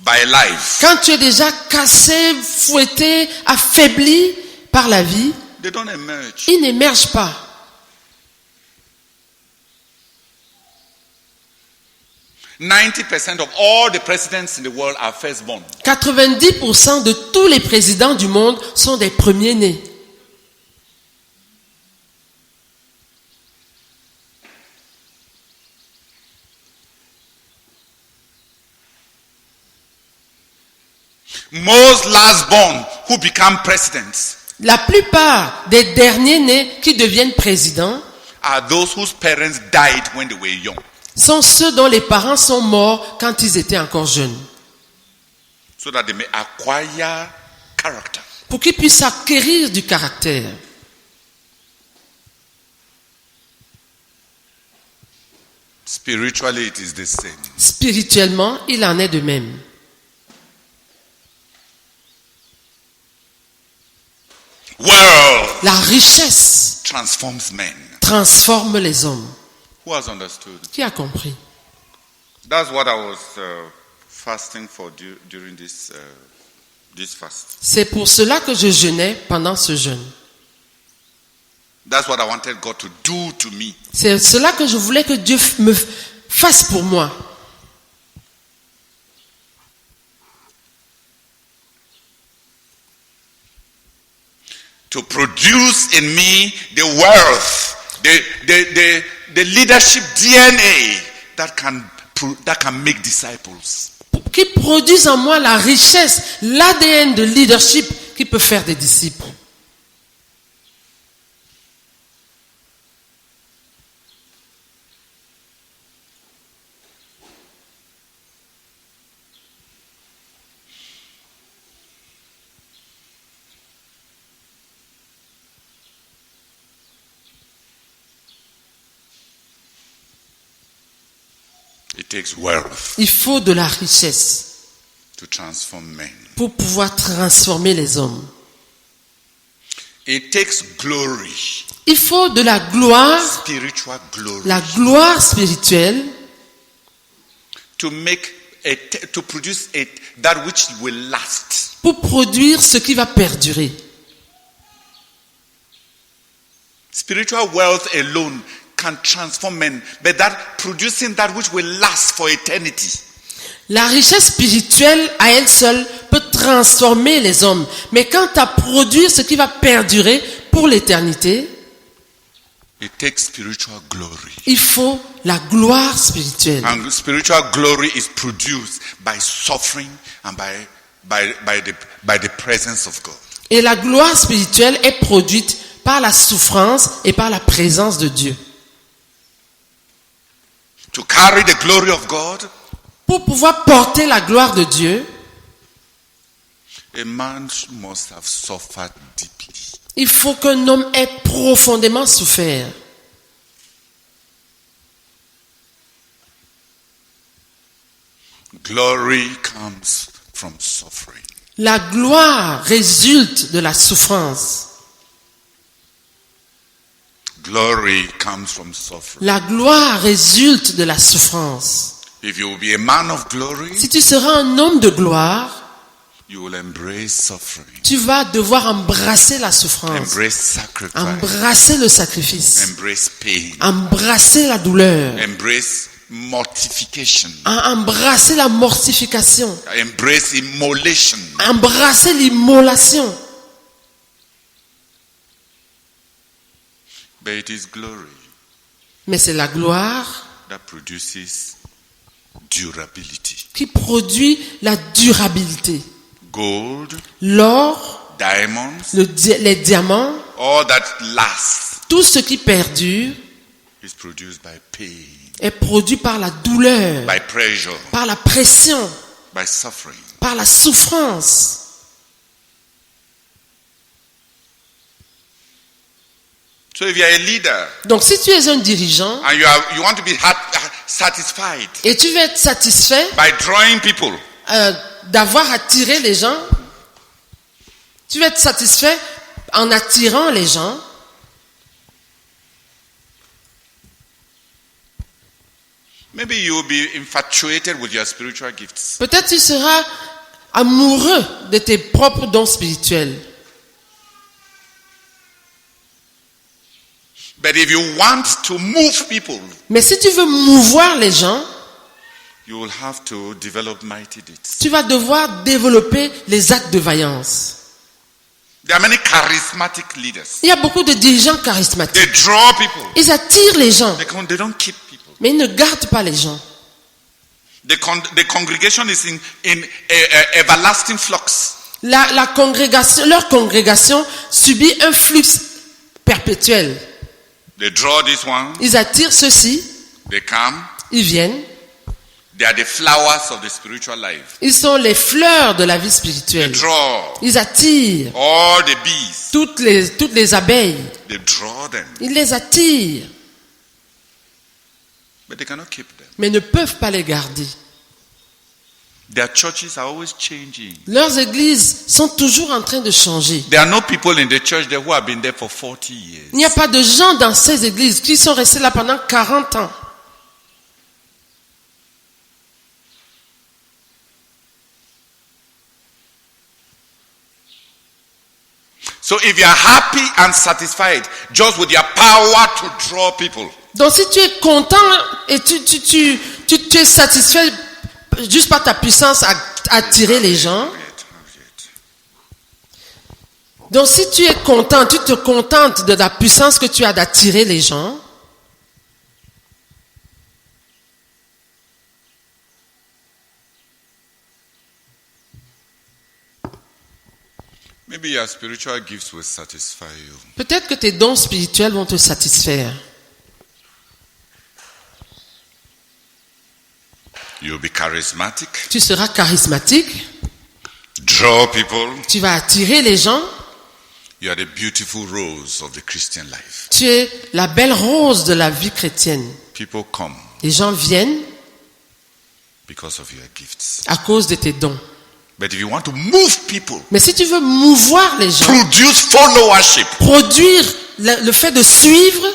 by life, quand tu es déjà cassé, fouetté, affaibli par la vie, they don't emerge. ils n'émergent pas. 90% of all the presidents in the world are firstborn. 90% de tous les présidents du monde sont des premiers-nés. Most lastborn who become presidents La plupart des derniers-nés qui deviennent présidents are those whose parents died when they were young. sont ceux dont les parents sont morts quand ils étaient encore jeunes, So that they may acquire character. pour qu'ils puissent acquérir du caractère. Spiritually, it is the same. Spirituellement, il en est de même. Wealth La richesse transforms men. transforme les hommes. Who has understood? Qui a compris? That's what I was fasting for during this fast. C'est pour cela que je jeûnais pendant ce jeûne. That's what I wanted God to do to me. C'est cela que je voulais que Dieu me fasse pour moi. To produce in me the wealth, the leadership DNA that can make disciples. Qui produise en moi la richesse, l'ADN de leadership qui peut faire des disciples. It takes wealth Il faut de la richesse to transform men. pour pouvoir transformer les hommes. It takes glory, Il faut de la gloire, spiritual glory, la gloire spirituelle, to produce that which will last. pour produire ce qui va perdurer. Spiritual wealth alone can transform men, but producing that which will last for eternity. La richesse spirituelle à elle seule peut transformer les hommes. Mais quant à produire ce qui va perdurer pour l'éternité, It takes spiritual glory. il faut la gloire spirituelle. And spiritual glory is produced by suffering and by the presence of God. Et la gloire spirituelle est produite par la souffrance et par la présence de Dieu. To carry the glory of God, Pour pouvoir porter la gloire de Dieu, a man must have suffered deeply. il faut qu'un homme ait profondément souffert. Glory comes from suffering. La gloire résulte de la souffrance. Glory comes from suffering. La gloire résulte de la souffrance. If you will be a man of glory, Si tu seras un homme de gloire, you will embrace suffering, tu vas devoir embrasser la souffrance, embrace sacrifice, embrasser le sacrifice, embrace pain, embrasser la douleur, embrace mortification, embrasser la mortification, embrace immolation. embrasser l'immolation. But it is glory Mais c'est la gloire that produces durability. qui produit la durabilité. Gold, L'or, diamonds, les diamants, all that lasts tout ce qui perdure is produced by pain, est produit par la douleur, by pressure, par la pression, by suffering. par la souffrance. So if you are a leader Donc si tu es un dirigeant and you want to be satisfied et tu veux être satisfait by drawing people, d'avoir attiré les gens, tu veux être satisfait en attirant les gens, maybe you will be infatuated with your spiritual gifts. peut-être tu seras amoureux de tes propres dons spirituels. But if you want to move people, Mais si tu veux mouvoir les gens, you will have to develop mighty deeds. tu vas devoir développer les actes de vaillance. There are many charismatic leaders. Il y a beaucoup de dirigeants charismatiques. They draw people. Ils attirent les gens, They don't keep people. mais ils ne gardent pas les gens. The congregation is in a everlasting flux. Leur congrégation subit un flux perpétuel. They draw this one. Ils attirent ceux-ci, They come. ils viennent. They are the flowers of the spiritual life. Ils sont les fleurs de la vie They spirituelle. draw Ils attirent all the bees. toutes les abeilles. They draw them. Ils les attirent, But they cannot keep them. mais ne peuvent pas les garder. Their churches are always changing. Leurs églises sont toujours en train de changer. There are no people in the church there who have been there for 40 years. Il n'y a pas de gens dans ces églises qui sont restés là pendant 40 ans. So if you are happy and satisfied just with your power to draw people, Donc si tu es content et tu es satisfait juste par ta puissance à attirer les gens, donc si tu es content, tu te contentes de la puissance que tu as d'attirer les gens, maybe your spiritual gifts will satisfy you. peut-être que tes dons spirituels vont te satisfaire. You'll be charismatic, Tu seras charismatique, draw people. tu vas attirer les gens, You are the beautiful rose of the Christian life. tu es la belle rose de la vie chrétienne. People come Les gens viennent because of your gifts. à cause de tes dons. But if you want to move people, Mais si tu veux mouvoir les gens, produce followership, produire le fait de suivre,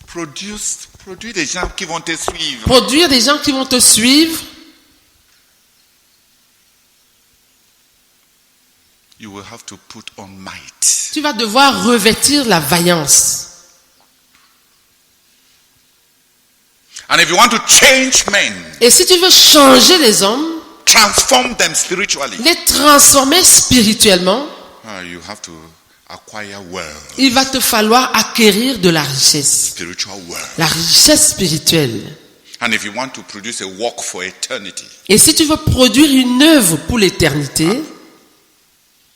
produce des gens qui vont te suivre. produire des gens qui vont te suivre, You will have to put on might. tu vas devoir revêtir la vaillance. And if you want to change men, Et si tu veux changer les hommes, transform them spiritually, les transformer spirituellement, you have to acquire wealth, il va te falloir acquérir de la richesse. spiritual wealth. La richesse spirituelle. And if you want to produce a work for eternity, Et si tu veux produire une œuvre pour l'éternité,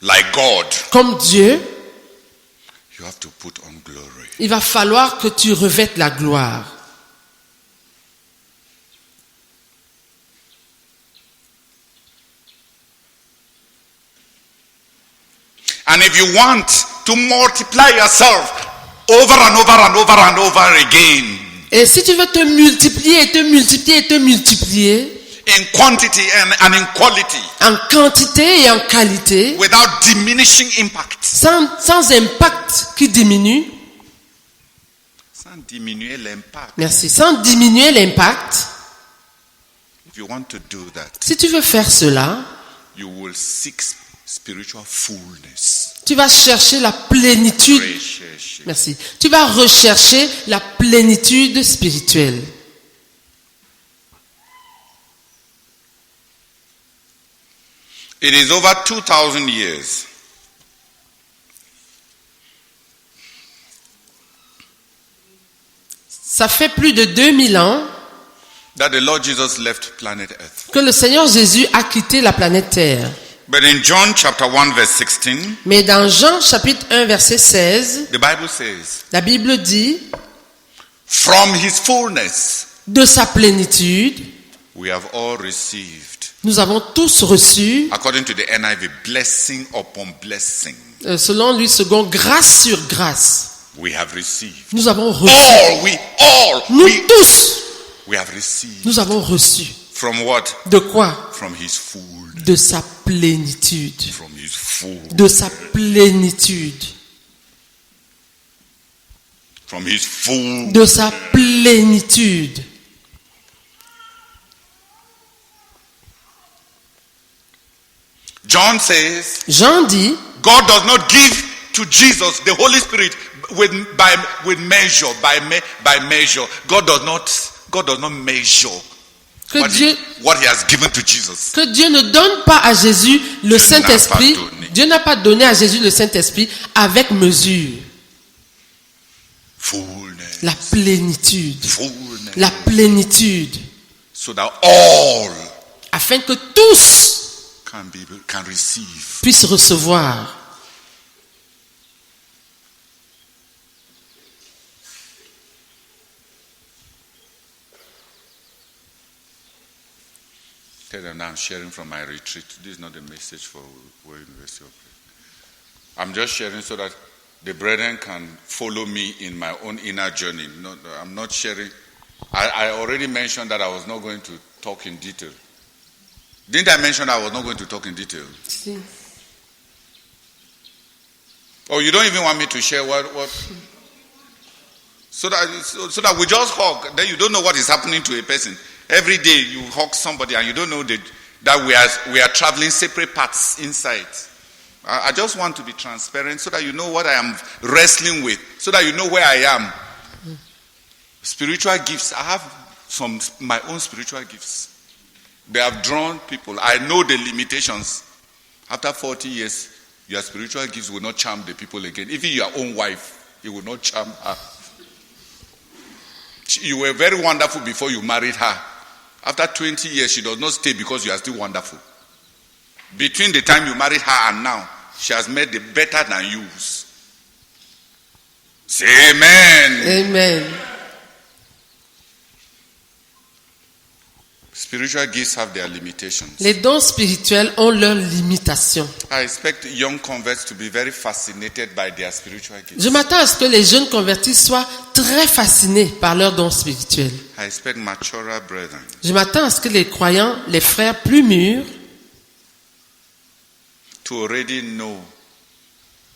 like God, comme Dieu, you have to put on glory. il va falloir que tu revêtes la gloire. And if you want to multiply yourself over and over and over and over again, Et si tu veux te multiplier et te multiplier et te multiplier in quantity and in quality, en quantité et en qualité, without diminishing impact, sans impact qui diminue, sans diminuer l'impact. merci, sans diminuer l'impact, If you want to do that, si tu veux faire cela, you will seek spiritual fullness. tu vas chercher la plénitude. Merci. Tu vas rechercher la plénitude spirituelle. It is over 2,000 years Ça fait plus de 2000 ans that the Lord Jesus left planet Earth. que le Seigneur Jésus a quitté la planète Terre. But in John chapter 1 verse 16, Mais dans Jean chapitre 1 verset 16, the Bible says, la Bible dit, from his fullness de sa plénitude, we have all received, nous avons tous reçu, according to the NIV, blessing upon blessing. selon lui second, grâce sur grâce. We have received. Nous avons reçu. Nous Nous tous, we have received. nous avons reçu. From what? De quoi? From his fullness. De sa plénitude. From his fullness. De sa plénitude. From his fullness. De sa plénitude. John says, Jean dit, God does not give to Jesus the Holy Spirit with measure, by measure. God does not measure que what he has given to Jesus. Que Dieu ne donne pas à Jésus le Saint-Esprit. Dieu n'a pas donné à Jésus le Saint-Esprit avec mesure. Fullness. La plénitude. Fullness. La plénitude. So that all afin que tous can receive. Puissent recevoir. Tell them now I'm sharing from my retreat. This is not a message for World University of Prayer. I'm just sharing so that the brethren can follow me in my own inner journey. I'm not sharing. I already mentioned that I was not going to talk in detail. Didn't I mention I was not going to talk in detail? Si. Oh, you don't even want me to share what? So that we just hug. Then you don't know what is happening to a person. Every day you hug somebody and you don't know that we are traveling separate paths inside. I just want to be transparent so that you know what I am wrestling with, so that you know where I am. Spiritual gifts. I have my own spiritual gifts. They have drawn people. I know the limitations. After 40 years, your spiritual gifts will not charm the people again. Even your own wife, it will not charm her. You were very wonderful before you married her. After 20 years, she does not stay because you are still wonderful. Between the time you married her and now, she has made it better than you. Say amen. Amen. Spiritual gifts have their limitations. Les dons spirituels ont leurs limitations. I expect young converts to be very fascinated by their spiritual gifts. Je m'attends à ce que les jeunes convertis soient très fascinés par leurs dons spirituels. I expect maturer brethren Je m'attends à ce que les croyants, les frères plus mûrs, to already know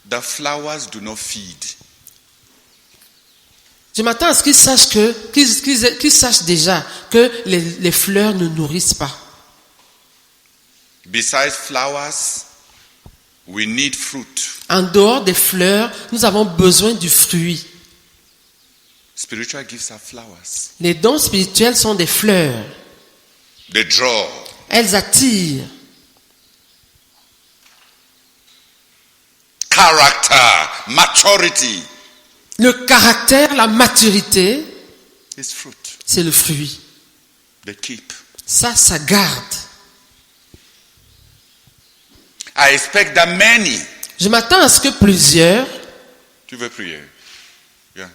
the flowers do not feed. Je m'attends à ce qu'ils sachent déjà que les fleurs ne nourrissent pas. Besides flowers, we need fruit. En dehors des fleurs, nous avons besoin du fruit. Spiritual gifts are flowers. Les dons spirituels sont des fleurs. They draw. Elles attirent. Character, maturity Le caractère, la maturité, is fruit. c'est le fruit. They keep. Ça garde. I expect that many. Je m'attends à ce que plusieurs, Tu veux prier? Yeah.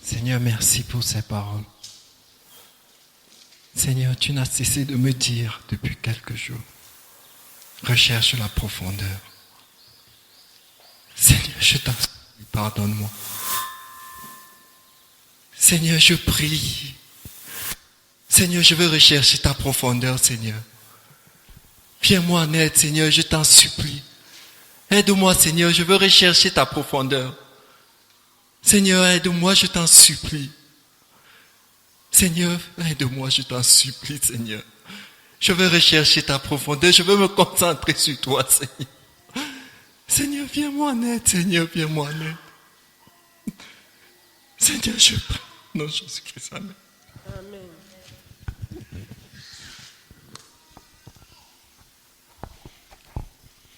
Seigneur, merci pour ces paroles. Seigneur, tu n'as cessé de me dire depuis quelques jours, recherche la profondeur. Seigneur, je t'en supplie, pardonne-moi. Seigneur, je prie. Seigneur, je veux rechercher ta profondeur, Seigneur. Viens-moi en aide, Seigneur, je t'en supplie. Aide-moi, Seigneur, je veux rechercher ta profondeur. Seigneur, aide-moi, je t'en supplie. Seigneur, aide-moi, je t'en supplie, Seigneur. Je veux rechercher ta profondeur, je veux me concentrer sur toi, Seigneur. Seigneur, viens-moi en aide, Seigneur, viens-moi en aide. Seigneur, je prie. Non, Jésus-Christ, amen. Amen.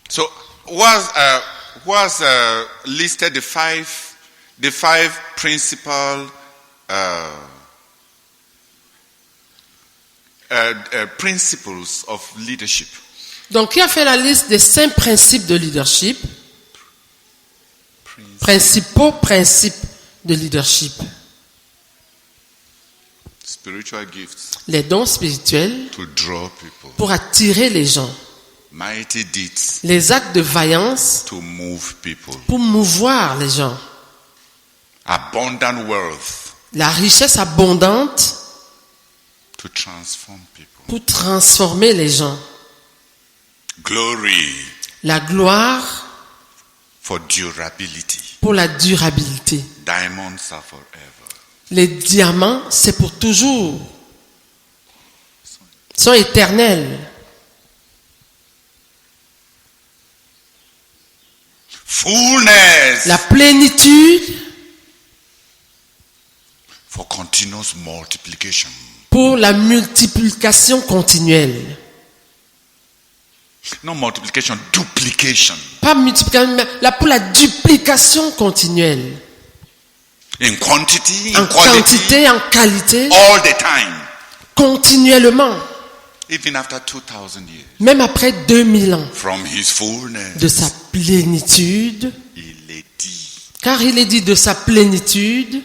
So was listed the five principal principles of leadership. Donc, qui a fait la liste des 5 principes de leadership? Principaux principes de leadership. Spiritual gifts Les dons spirituels to draw people. pour attirer les gens. Mighty deeds Les actes de vaillance to move people. pour mouvoir les gens. Abundant wealth La richesse abondante to transform people. pour transformer les gens. Glory La gloire for durability. pour la durabilité. Diamonds are forever. Les diamants, c'est pour toujours. Ils sont éternels. Fullness La plénitude for continuous multiplication. pour la multiplication continuelle. Not multiplication, duplication. Pas multiplication, mais pour la duplication continuelle. In quantity, En in quality, quantité, en qualité, all the time. continuellement. Even after 2000 years. Même après 2000 ans From his fullness, de sa plénitude. il est dit, Car il est dit de sa plénitude,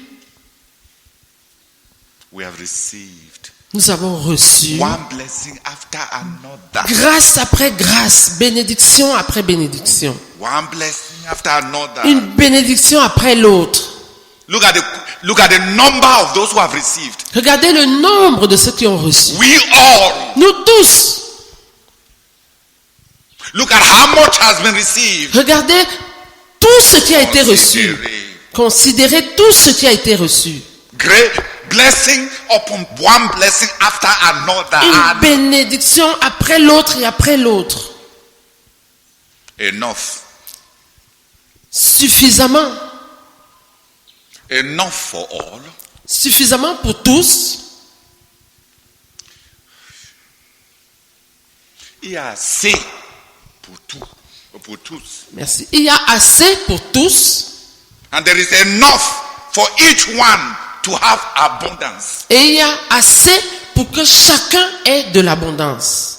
we have received nous avons reçu one blessing after another. grâce après grâce, bénédiction après bénédiction. One blessing after another. Une bénédiction après l'autre. Look at the number of those who have received. Regardez le nombre de ceux qui ont reçu. We all. Nous tous. Look at how much has been received. Regardez tout ce qui a été reçu. Consider Considérez tout ce qui a été reçu. great blessing upon one blessing after another. Une bénédiction après l'autre et après l'autre. Enough. Suffisamment. Enough for all. Suffisamment pour tous. Il y a assez pour tout, pour tous. Merci. Il y a assez pour tous. And there is enough for each one to have abundance. Et il y a assez pour que chacun ait de l'abondance.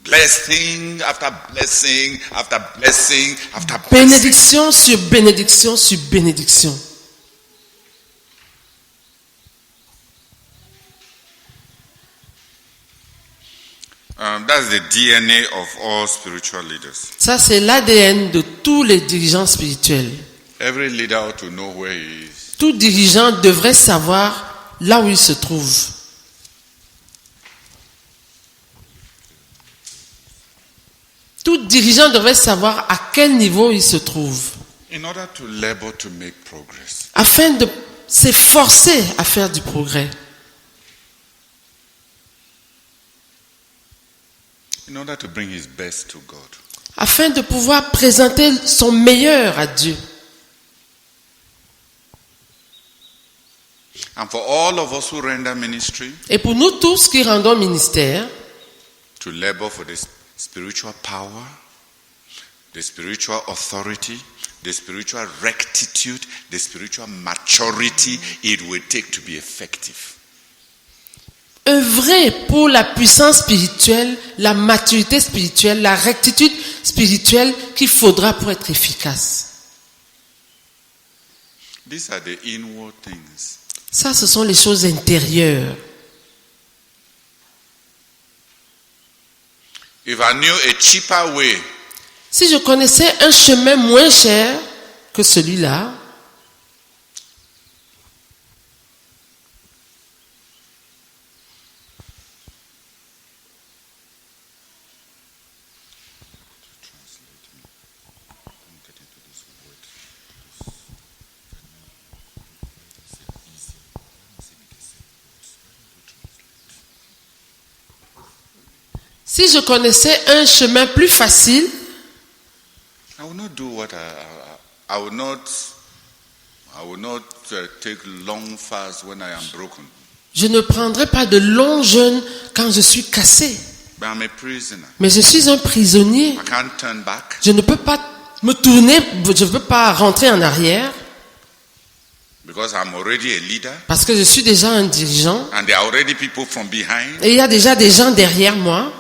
Blessing after blessing after blessing after blessing. Bénédiction sur bénédiction sur bénédiction. That's the DNA of all spiritual leaders. Ça, c'est l'ADN de tous les dirigeants spirituels. Every leader ought to know where he is. Tout dirigeant devrait savoir là où il se trouve. Tout dirigeant devrait savoir à quel niveau il se trouve, in order to labor to make progress. afin de s'efforcer à faire du progrès, In order to bring his best to God. afin de pouvoir présenter son meilleur à Dieu. And for all of us who render ministry, Et pour nous tous qui rendons ministère, to labor for the spiritual power, the spiritual authority, the spiritual rectitude, the spiritual maturity it will take to be effective. œuvrer pour la puissance spirituelle, la maturité spirituelle, la rectitude spirituelle qu'il faudra pour être efficace. These are the inward things. Ça, ce sont les choses intérieures. If I knew a cheaper way Si je connaissais un chemin moins cher que celui-là, si je connaissais un chemin plus facile, I will not do what I will not take long fast when I am broken. je ne prendrais pas de longs jeûnes quand je suis cassé. But I'm a prisoner. Mais je suis un prisonnier. I can't turn back. Je ne peux pas me tourner, je ne peux pas rentrer en arrière Because I'm already a leader parce que je suis déjà un dirigeant and there are already people from behind et il y a déjà des gens derrière moi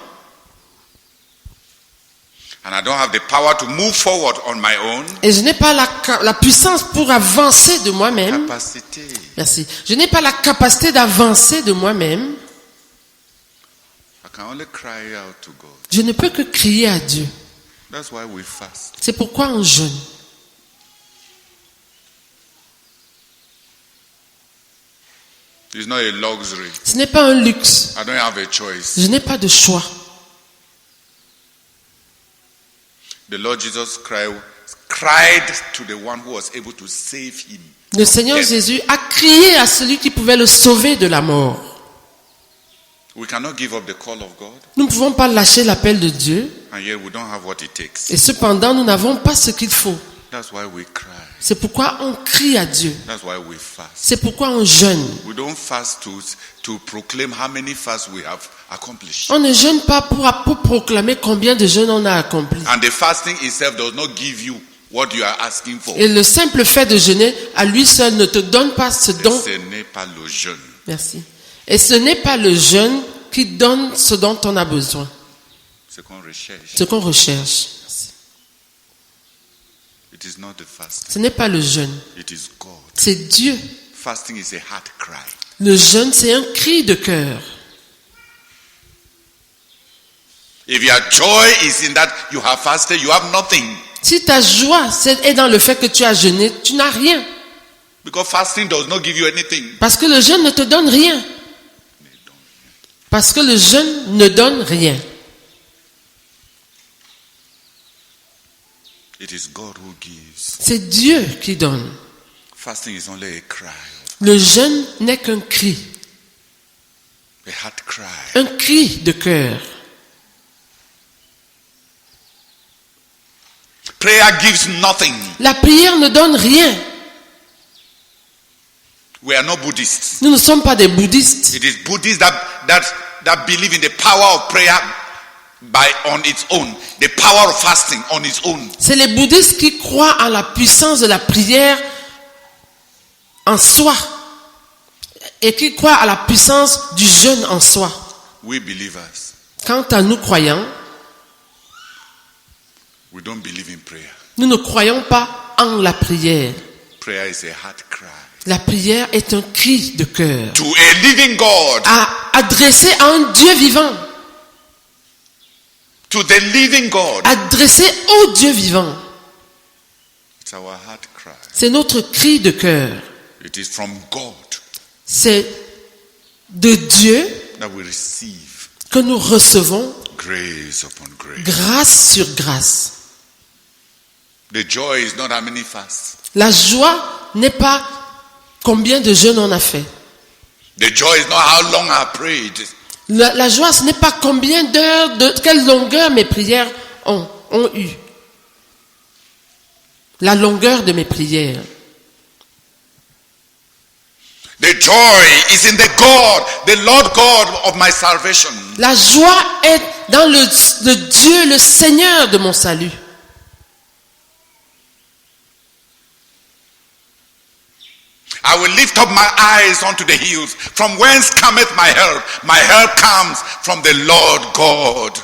and I don't have the power to move forward on my own et je n'ai pas la puissance pour avancer de moi-même. capacity. Merci. Je n'ai pas la capacité d'avancer de moi-même. I can only cry out to God. Je ne peux que crier à Dieu. That's why we fast. C'est pourquoi on jeûne. It's not a luxury. Ce n'est pas un luxe. I don't have a choice. Je n'ai pas de choix. The Lord Jesus cried to the one who was able to save him. Le Seigneur Jésus a crié à celui qui pouvait le sauver de la mort. We cannot give up the call of God, Nous ne pouvons pas lâcher l'appel de Dieu and yet we don't have what it takes. et cependant nous n'avons pas ce qu'il faut. That's why we cry. C'est pourquoi on crie à Dieu. That's why we fast. C'est pourquoi on jeûne. We don't fast to proclaim how many fasts we have accomplished. On ne jeûne pas pour proclamer combien de jeûnes on a accompli. And the fasting itself does not give you what you are asking for. Et le simple fait de jeûner à lui seul ne te donne pas ce dont. Ce n'est pas le jeûne. Merci. Et ce n'est pas le jeûne qui donne ce dont on a besoin, Ce qu'on recherche. ce qu'on recherche. Merci. It is not the fast. Ce n'est pas le jeûne, It is God. c'est Dieu. Fasting is a heart cry. Le jeûne, c'est un cri de cœur. If your joy is in that you have fasted, you have nothing. Si ta joie est dans le fait que tu as jeûné, tu n'as rien. Because fasting does not give you anything. Parce que le jeûne ne te donne rien. Parce que le jeûne ne donne rien. It is God who gives. C'est Dieu qui donne. Fasting is only a cry. Le jeûne n'est qu'un cri. A heart cry. Un cri de cœur. Prayer gives nothing. La prière ne donne rien. We are not Buddhists. Nous ne sommes pas des bouddhistes. It is Buddhists that believe in the power of prayer on its own. The power of fasting on its own. C'est les bouddhistes qui croient en la puissance de la prière en soi et qui croient à la puissance du jeûne en soi. We believers, Quant à nous croyants, we don't believe in prayer. nous ne croyons pas en la prière. Prayer is a heart cry. La prière est un cri de cœur To a living God. adressé à un Dieu vivant, To the living God. adressé au Dieu vivant. It's our heart cry. C'est notre cri de cœur. It is from God C'est de Dieu that we receive que nous recevons grace upon grace. Grâce sur grâce. The joy is not how many fasts. La joie n'est pas combien de jeûnes on a fait. The joy is not how long I prayed. La joie, ce n'est pas combien d'heures, de quelle longueur mes prières ont eu. La longueur de mes prières. The joy is in the God, the Lord God of my salvation. La joie est dans le Dieu, le Seigneur de mon salut. I will lift up my eyes unto the hills. From whence cometh my help? My help comes from the Lord God.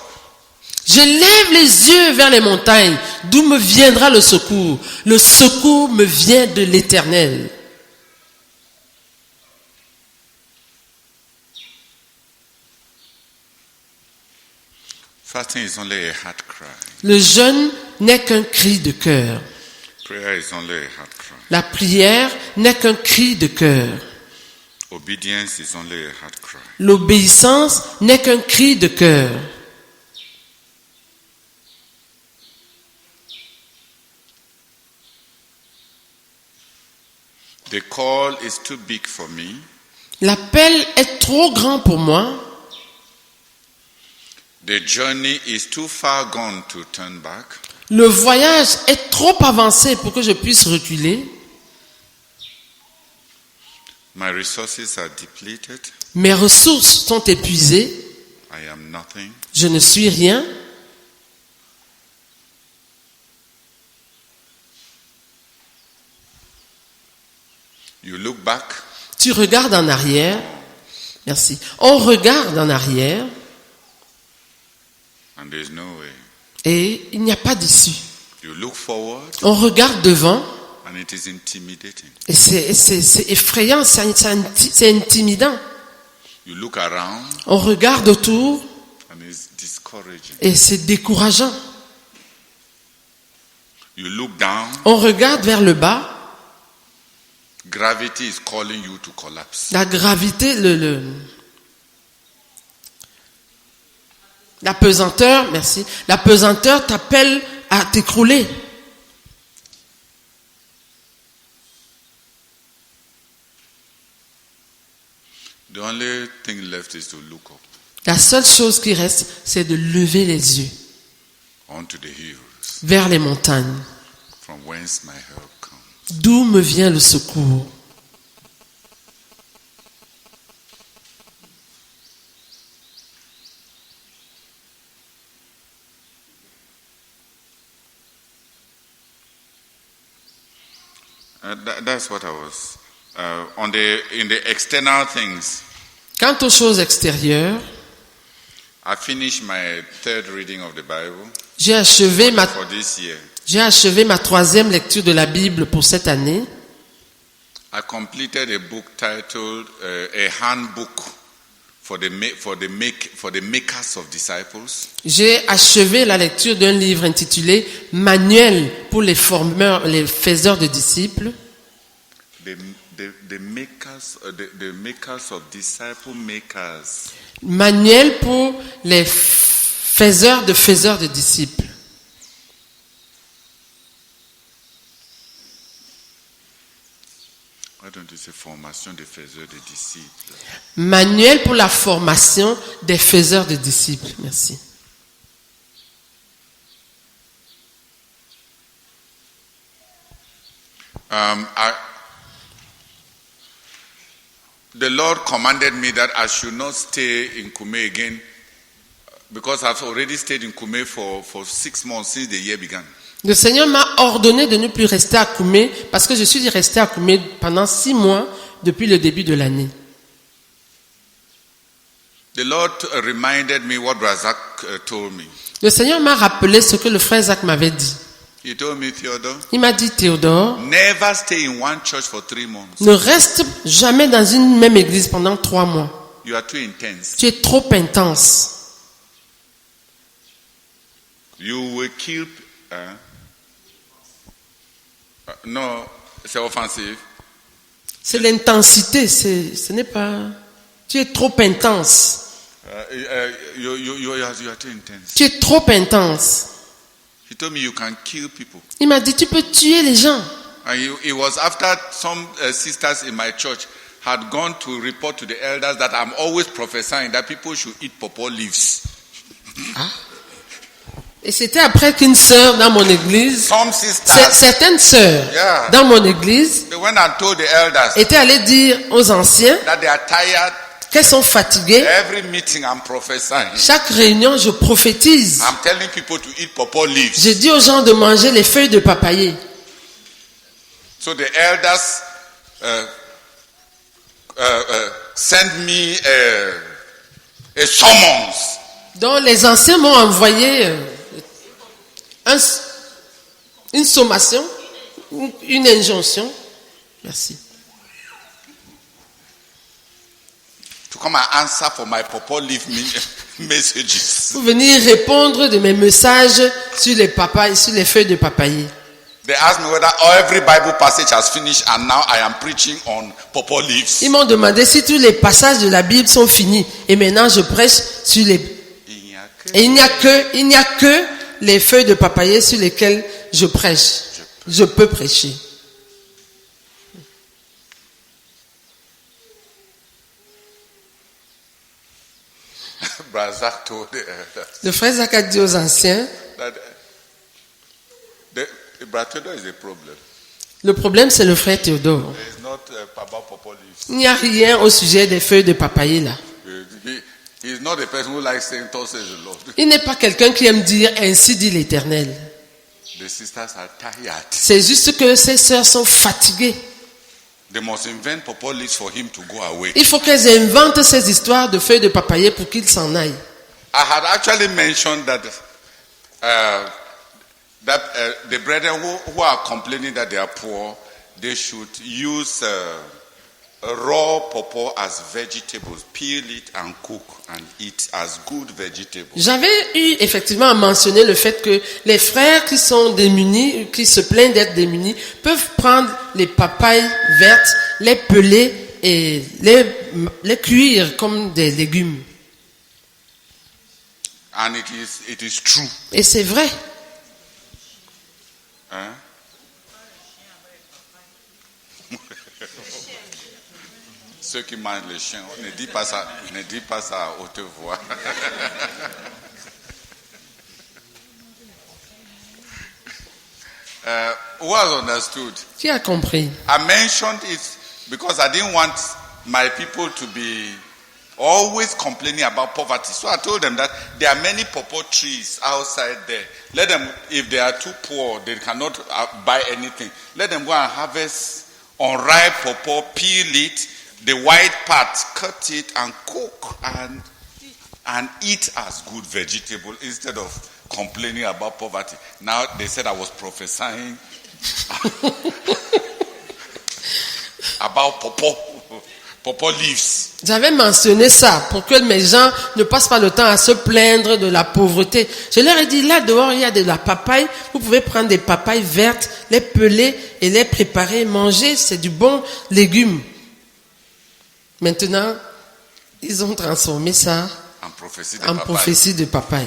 Je lève les yeux vers les montagnes. D'où me viendra le secours? Le secours me vient de l'Éternel. Fasting is only a heart cry. Le jeûne n'est qu'un cri de cœur. Prayer is only a heart cry. La prière n'est qu'un cri de cœur. Obedience is only a heart cry. L'obéissance n'est qu'un cri de cœur. The call is too big for me. L'appel est trop grand pour moi. The journey is too far gone to turn back. Le voyage est trop avancé pour que je puisse reculer. My resources are depleted. Mes ressources sont épuisées. I am nothing. Je ne suis rien. You look back. Tu regardes en arrière. Merci. On regarde en arrière And there's no way. et il n'y a pas d'issue. You look forward On regarde devant and it is intimidating. et c'est effrayant, c'est intimidant. You look around On regarde autour and it's discouraging. et c'est décourageant. You look down, On regarde vers le bas. gravity is calling you to collapse. La gravité, la pesanteur, merci. La pesanteur t'appelle à t'écrouler. The only thing left is to look up La seule chose qui reste, c'est de lever les yeux onto the hills vers les montagnes. from whence my help comes. D'où me vient le secours? That's what I was. In the external things, Quant aux choses extérieures, I finished my third reading of the Bible j'ai achevé for this year. ma troisième lecture de la Bible pour cette année. I completed a book titled A Handbook for the Makers of Disciples. J'ai achevé la lecture d'un livre intitulé Manuel pour les formeurs, les faiseurs de disciples. The makers of disciple makers. Manuel pour les faiseurs de disciples. Why don't you say formation des faiseurs de disciples? Manuel pour la formation des faiseurs de disciples. Merci. The Lord commanded me that I should not stay in Kume again because I've already stayed in Kume for 6 months since the year began. Le Seigneur m'a ordonné de ne plus rester à Koumé parce que je suis resté à Koumé pendant 6 mois depuis le début de l'année. The Lord reminded me what Razak told me. Le Seigneur m'a rappelé ce que le frère Zach m'avait dit. He told me, Theodore, Il m'a dit, Théodore, never stay in one church for 3 months. ne reste jamais dans une même église pendant 3 mois. You are too intense. Tu es trop intense. You will kill. No, c'est offensif. C'est l'intensité, ce n'est pas... Tu es trop intense. You are too intense. Tu es trop intense. He told me you can kill people. Il m'a dit, tu peux tuer les gens. And it was after some sisters in my church had gone to report to the elders that I'm always prophesying that people should eat pawpaw leaves. Et c'était après qu'une sœur dans mon église, Some sisters, certaines sœurs Yeah. dans mon église they went and told the elders étaient allées dire aux anciens that they are tired. qu'elles sont fatiguées. Every meeting I'm prophesying. Chaque réunion, je prophétise. I'm telling people to eat pawpaw leaves. Je dis aux gens de manger les feuilles de papayer. So the elders sent me a summons. Donc les anciens m'ont envoyé une sommation, une injonction. Merci. To come and answer for my pawpaw leaf messages. Pour venir répondre de mes messages sur les papayes, sur les feuilles de papayer. They asked me whether every Bible passage has finished and now I am preaching on pawpaw leaves. Ils m'ont demandé si tous les passages de la Bible sont finis. Et maintenant je prêche sur les... Et il n'y a que les feuilles de papayer sur lesquelles je prêche. Je peux prêcher. Brazak told the elders Le frère Zach a dit aux anciens, that the Brother is a problem. le problème c'est le frère Théodore. It's not about pawpaw leaves. Il n'y a rien au sujet des feuilles de papayer là. He's not a person who likes saying, "Thus says the Lord." Il n'est pas quelqu'un qui aime dire ainsi dit l'Éternel. The sisters are tired. C'est juste que ses sœurs sont fatiguées. They must invent pawpaw leaves for him to go away. Il faut qu'elles inventent ces histoires de feuilles de papayer pour qu'il s'en aille. I had actually mentioned that the brethren who are complaining that they are poor, they should use raw pawpaw as vegetables, peel it and cook and eat as good vegetables. J'avais eu effectivement à mentionner le fait que les frères qui sont démunis, qui se plaignent d'être démunis, peuvent prendre les papayes vertes, les peler et les cuire comme des légumes. And it is true. Et c'est vrai. Hein? Ceux qui mangent les chiens, ne dis pas ça à haute voix. Who has understood? Qui a compris? I mentioned it because I didn't want my people to be always complaining about poverty. So I told them that there are many pawpaw trees outside there. Let them, if they are too poor, they cannot buy anything. Let them go and harvest unripe pawpaw, peel it, the white part, cut it and cook and eat as good vegetable instead of complaining about poverty. Now they said I was prophesying about pawpaw leaves. J'avais mentionné ça pour que mes gens ne passent pas le temps à se plaindre de la pauvreté. Je leur ai dit, là dehors, il y a de la papaye. Vous pouvez prendre des papayes vertes, les peler et les préparer, manger. C'est du bon légume. Maintenant, ils ont transformé ça en prophétie de papaye.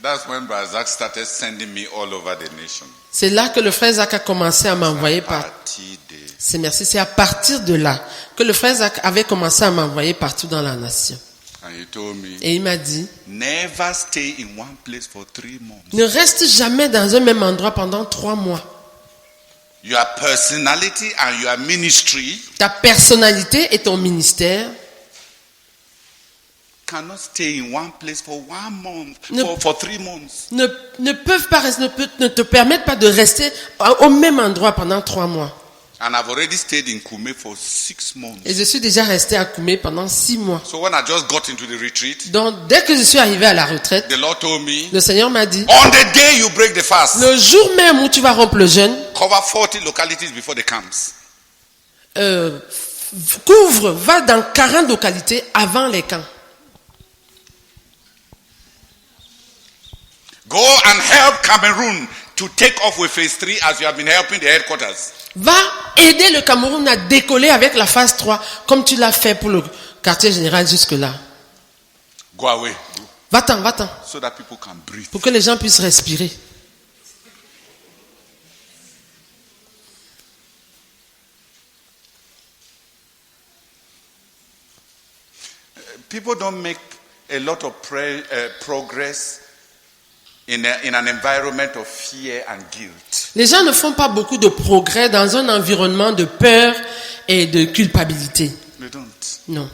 That's when Brother Zach started sending me all over the nation. C'est là que le frère Zach a commencé à m'envoyer C'est à partir de là que le frère Zach avait commencé à m'envoyer partout dans la nation. And he told me, Et il m'a dit, never stay in one place for 3 months. ne reste jamais dans un même endroit pendant 3 mois. Your personality and your ministry Ta personnalité et ton ministère cannot stay in one place for 1 month, for 3 months. ne peuvent pas rester, ne te permettent pas de rester au même endroit pendant 3 mois. And I've already stayed in Kume for 6 months. Et je suis déjà resté à Koumé pendant 6 mois. So when I just got into the retreat, Donc, dès que je suis arrivé à la retraite, the Lord told me, le Seigneur m'a dit, on the day you break the fast, le jour même où tu vas rompre le jeûne, cover 40 localities before the camps. va dans 40 localités avant les camps. Go and help Cameroon to take off with phase 3 as you have been helping the headquarters. Va aider le Cameroun à décoller avec la phase 3, comme tu l'as fait pour le quartier général jusque-là. Go away. Va-t'en, va-t'en. So that people can breathe. Pour que les gens puissent respirer. People don't make a lot of progress in an environment of fear and guilt. Les gens ne font pas beaucoup de progrès dans un environnement de peur et de culpabilité. They don't. Non.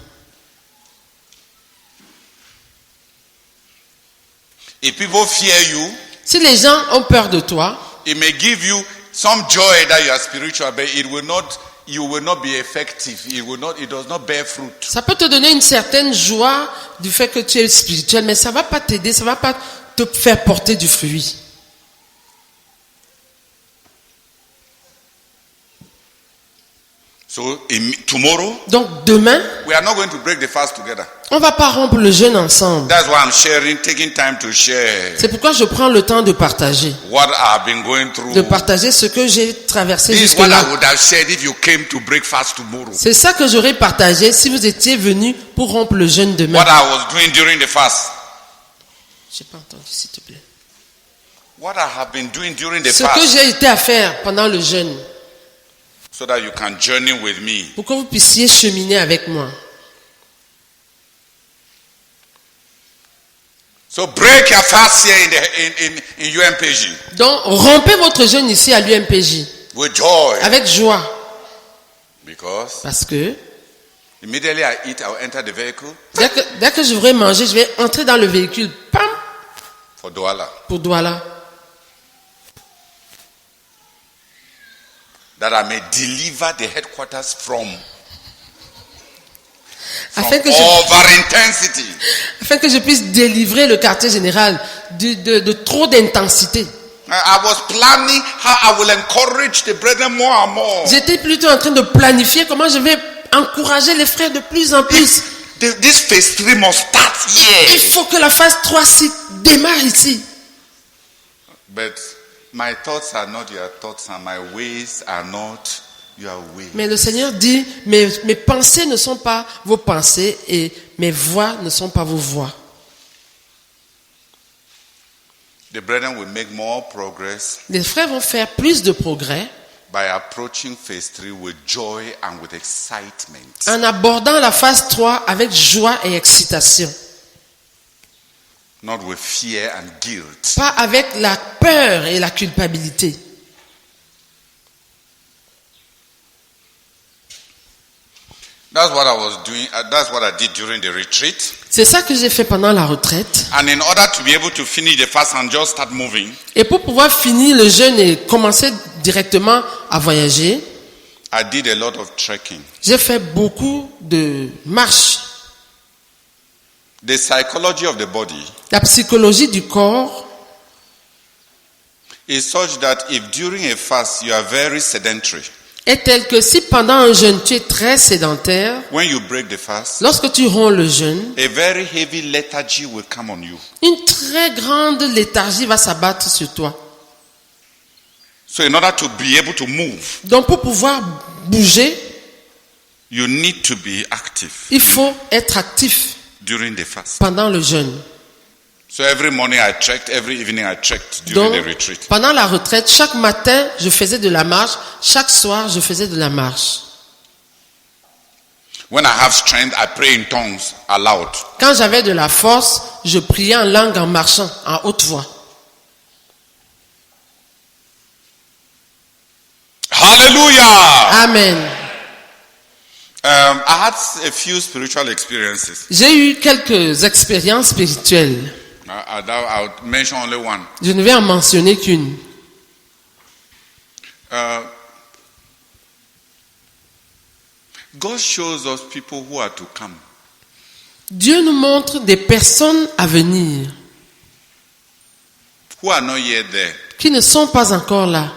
If people fear you, Si les gens ont peur de toi, it may give you some joy that you are spiritual, but you will not be effective. It does not bear fruit. ça peut te donner une certaine joie du fait que tu es spirituel, mais ça va pas t'aider, ça va pas te faire porter du fruit. So tomorrow, Donc demain, we are not going to break the fast together. on va pas rompre le jeûne ensemble. That's why I'm taking time to share C'est pourquoi je prends le temps de partager. what I've been going through. De partager ce que j'ai traversé This is what I jusque-là. would have shared if you came to break fast tomorrow. C'est ça que j'aurais partagé si vous étiez venus pour rompre le jeûne demain. What I was doing during the fast. J'ai pas entendu, s'il te plaît. What I have been doing during the Ce que fast. j'ai été à faire pendant le jeûne, So that you can journey with me. pour que vous puissiez cheminer avec moi. So break your fast here in UMPG Donc, rompez votre jeûne ici à l'UMPJ with joy. avec joie. Because Parce que immediately I eat, I'll enter the vehicle dès que je voudrais manger, je vais entrer dans le véhicule. Pam, for Douala. pour Douala. That I may deliver the headquarters from Afin que, over-intensity. je puisse délivrer le quartier général de trop d'intensité. I was planning how I will encourage the brethren more and more. J'étais plutôt en train de planifier comment je vais encourager les frères de plus en plus. This phase 3 must start Il here. faut que la phase 3 démarre ici. But my thoughts are not your thoughts and my ways are not your ways. Mais le Seigneur dit, mes pensées ne sont pas vos pensées et mes voix ne sont pas vos voix. The brethren will make more progress Les frères vont faire plus de progrès by approaching phase 3 with joy and with excitement. en abordant la phase 3 avec joie et excitation. Not with fear and guilt. Pas avec la peur et la culpabilité. That's what I was doing. That's what I did during the retreat. C'est ça que j'ai fait pendant la retraite. And in order to be able to finish the fast and just start moving, Et pour pouvoir finir le jeûne et commencer directement à voyager, I did a lot of trekking. j'ai fait beaucoup de marches. The psychology of the body La psychologie du corps is such that if during a fast you are very sedentary, est telle que si pendant un jeûne tu es très sédentaire, when you break the fast, lorsque tu romps le jeûne, a very heavy lethargy will come on you. une très grande léthargie va s'abattre sur toi. So in order to be able to move, Donc pour pouvoir bouger, you need to be active il faut être actif during the fast. pendant le jeûne. So every morning I trekked, every evening I trekked during Donc the retreat. pendant la retraite, chaque matin je faisais de la marche, chaque soir je faisais de la marche. When I have strength, I pray in tongues aloud. Quand j'avais de la force, je priais en langue en marchant, en haute voix. Hallelujah! Amen. I had a few spiritual experiences. J'ai eu quelques expériences spirituelles. I'll mention only one. Je ne vais en mentionner qu'une. God shows us people who are to come. Dieu nous montre des personnes à venir Who are not yet there. qui ne sont pas encore là.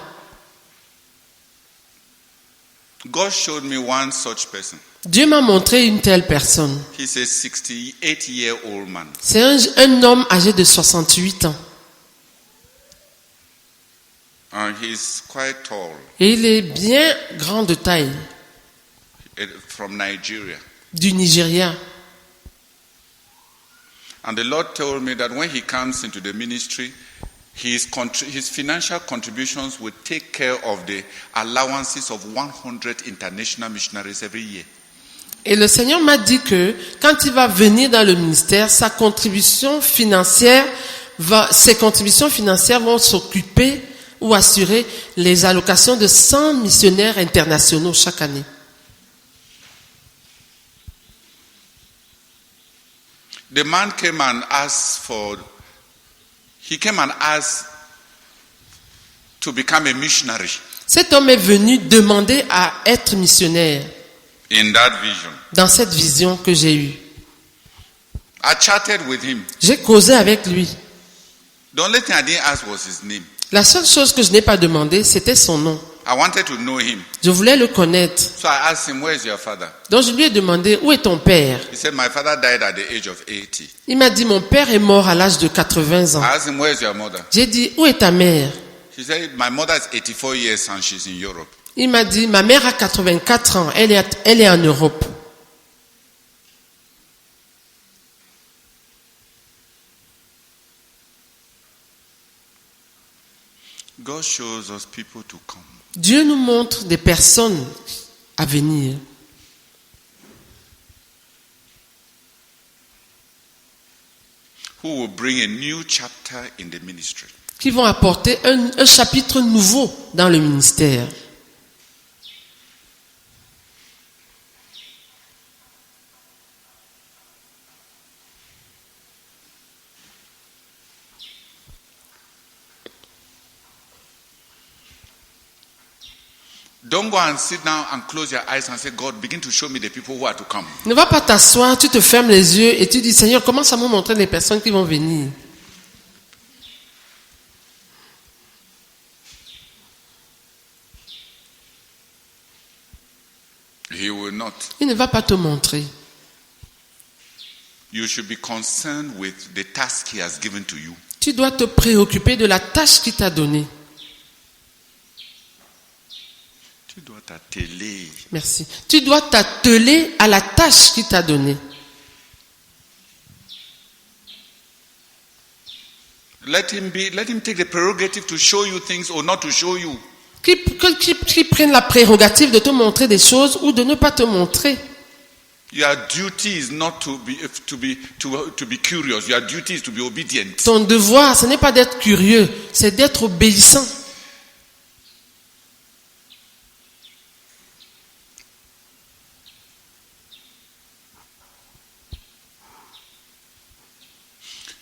God showed me one such person. Dieu m'a montré une telle personne. He's a 68-year-old man. C'est un homme âgé de 68 ans. And he's quite tall. Et il est bien grand de taille, From Nigeria. du Nigeria. And the Lord told me that when he comes into the ministry, his financial contributions will take care of the allowances of 100 international missionaries every year. Et le Seigneur m'a dit que quand il va venir dans le ministère, ses contributions financières vont s'occuper ou assurer les allocations de 100 missionnaires internationaux chaque année. The man came and asked to become a missionary Cet homme est venu demander à être missionnaire in that vision. dans cette vision que j'ai eue. I chatted with him. J'ai causé avec lui. The only thing I didn't ask was his name. La seule chose que je n'ai pas demandé, c'était son nom. I wanted to know him. Je voulais le connaître. So I asked him, where is your father? Donc je lui ai demandé, où est ton père? He said, my father died at the age of 80. Il m'a dit, mon père est mort à l'âge de 80 ans. I asked him, where is your mother? J'ai dit, où est ta mère? He said, my mother is 84 years and she's in Europe. Il m'a dit, ma mère a 84 ans, elle est en Europe. God shows us people to come. Dieu nous montre des personnes à venir. Who will bring a new chapter in the ministry. Qui vont apporter un chapitre nouveau dans le ministère. Don't go and sit down and close your eyes and say, God, begin to show me the people who are to come. Ne va pas t'asseoir, tu te fermes les yeux et tu dis, Seigneur, commence à me montrer les personnes qui vont venir. He will not. Il ne va pas te montrer. You should be concerned with the task he has given to you. Tu dois te préoccuper de la tâche qu'il t'a donnée. Tu dois t'atteler. Merci. Tu dois t'atteler à la tâche qu'il t'a donnée. Let him take the prerogative to show you things or not to show you. Qui prenne la prérogative de te montrer des choses ou de ne pas te montrer. Your duty is not to be curious. Your duty is to be obedient. Ton devoir, ce n'est pas d'être curieux, c'est d'être obéissant.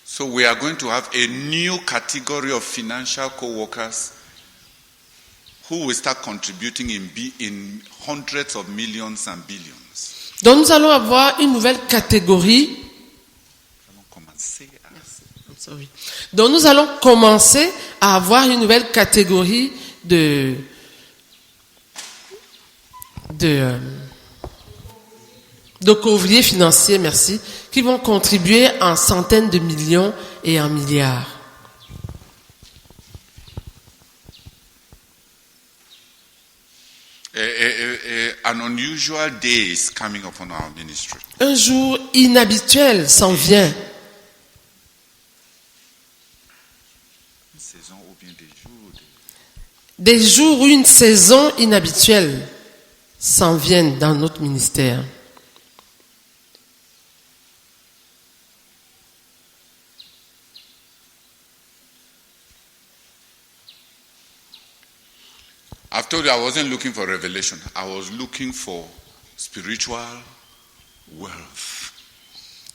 So we are going to have a new category of financial co-workers who will start contributing in hundreds of millions and billions. Donc nous allons avoir une nouvelle catégorie. Donc nous allons commencer à avoir une nouvelle catégorie de couvriers financiers, merci, qui vont contribuer en centaines de millions et en milliards. An unusual day is coming upon our ministry. Un jour inhabituel s'en vient. Une saison ou bien des jours. Des jours où une saison inhabituelle s'en vient dans notre ministère. I've told you I wasn't looking for revelation. I was looking for spiritual wealth.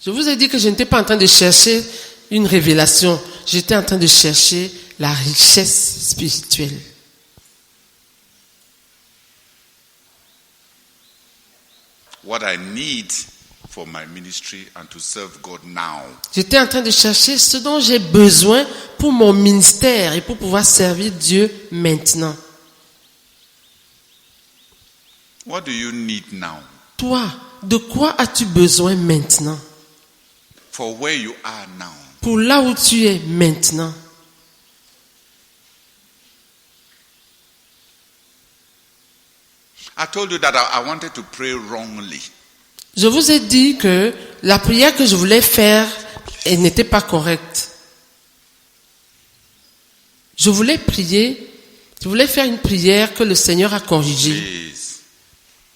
Je vous ai dit que je n'étais pas en train de chercher une révélation. J'étais en train de chercher la richesse spirituelle. What I need for my ministry and to serve God now. J'étais en train de chercher ce dont j'ai besoin pour mon ministère et pour pouvoir servir Dieu maintenant. What do you need now? Toi, de quoi as-tu besoin maintenant? For where you are now. Pour là où tu es maintenant. I told you that I wanted to pray wrongly. Je vous ai dit que la prière que je voulais faire, elle n'était pas correcte. Je voulais faire une prière que le Seigneur a corrigée. Please.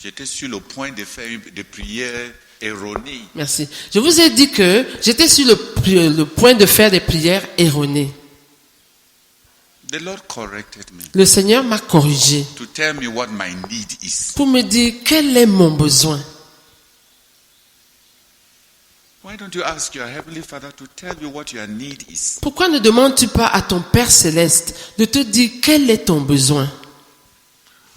J'étais sur le point de faire des prières erronées. Merci. Je vous ai dit que j'étais sur le point de faire des prières erronées. The Lord corrected me Le Seigneur m'a corrigé to tell me what my need is. pour me dire quel est mon besoin. Why don't you ask your Heavenly Father to tell you what your need is? Pourquoi ne demandes-tu pas à ton Père Céleste de te dire quel est ton besoin?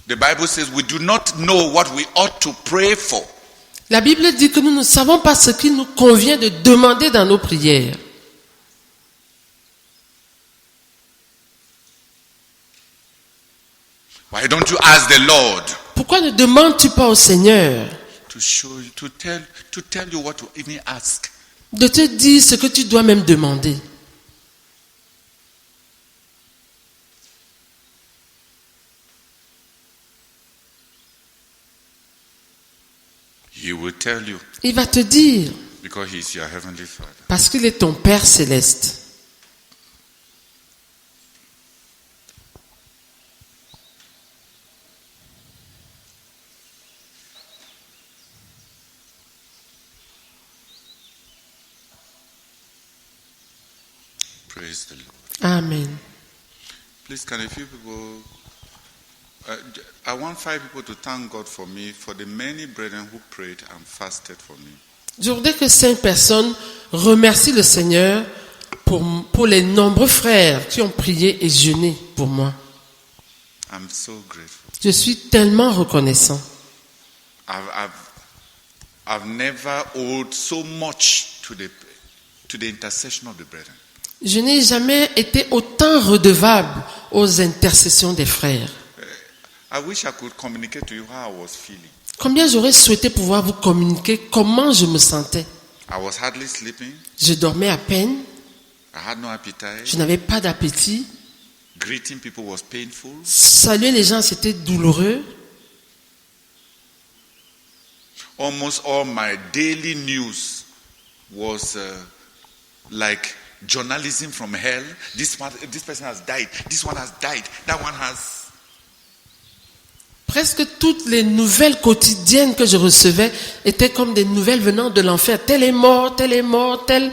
The Bible says we do not know what we ought to pray for. La Bible dit que nous ne savons pas ce qu'il nous convient de demander dans nos prières. Why don't you ask the Lord Pourquoi ne demandes-tu pas au Seigneur to show you, to tell you what to even ask? de te dire ce que tu dois même demander? He will tell you Il va te dire, because He is your Heavenly Father. parce qu'il est ton Père Céleste. Praise the Lord. Amen. Please, can a few people? I want 5 people to thank God for me, for the many brethren who prayed and fasted for me. Je voudrais que 5 personnes remercient le Seigneur pour les nombreux frères qui ont prié et jeûné pour moi. I'm so grateful. Je suis tellement reconnaissant. I've never owed so much to the intercession of the brethren. Je n'ai jamais été autant redevable aux intercessions des frères. I wish I could communicate to you how I was feeling. Combien j'aurais souhaité pouvoir vous communiquer comment je me sentais. I was hardly sleeping. Je dormais à peine, I had no appetite. je n'avais pas d'appétit. Greeting people was painful. Saluer les gens, c'était douloureux. Almost all my daily news was like journalism from hell. This person has died. This one has died. That one has. Presque toutes les nouvelles quotidiennes que je recevais étaient comme des nouvelles venant de l'enfer. Tel est mort, tel est mort, tel...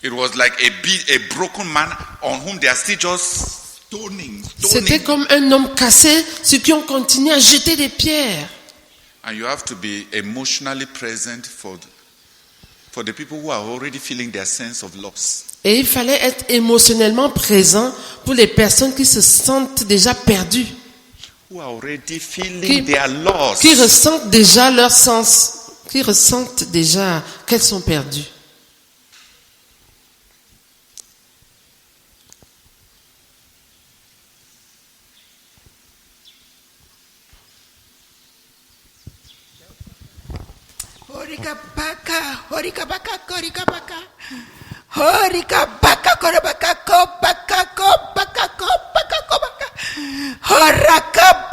It was like a broken man on whom they are still just stoning. C'était comme un homme cassé sur qui on continue à jeter des pierres. And you have to be emotionally present for the people who are already feeling their sense of loss. Et il fallait être émotionnellement présent pour les personnes qui se sentent déjà perdues, Who are already feeling their loss. qui ressentent déjà leur sens, qui ressentent déjà qu'elles sont perdues. Horika baka korika baka. Horika baka korabaka ko baka ko baka ko baka ko baka. Horaka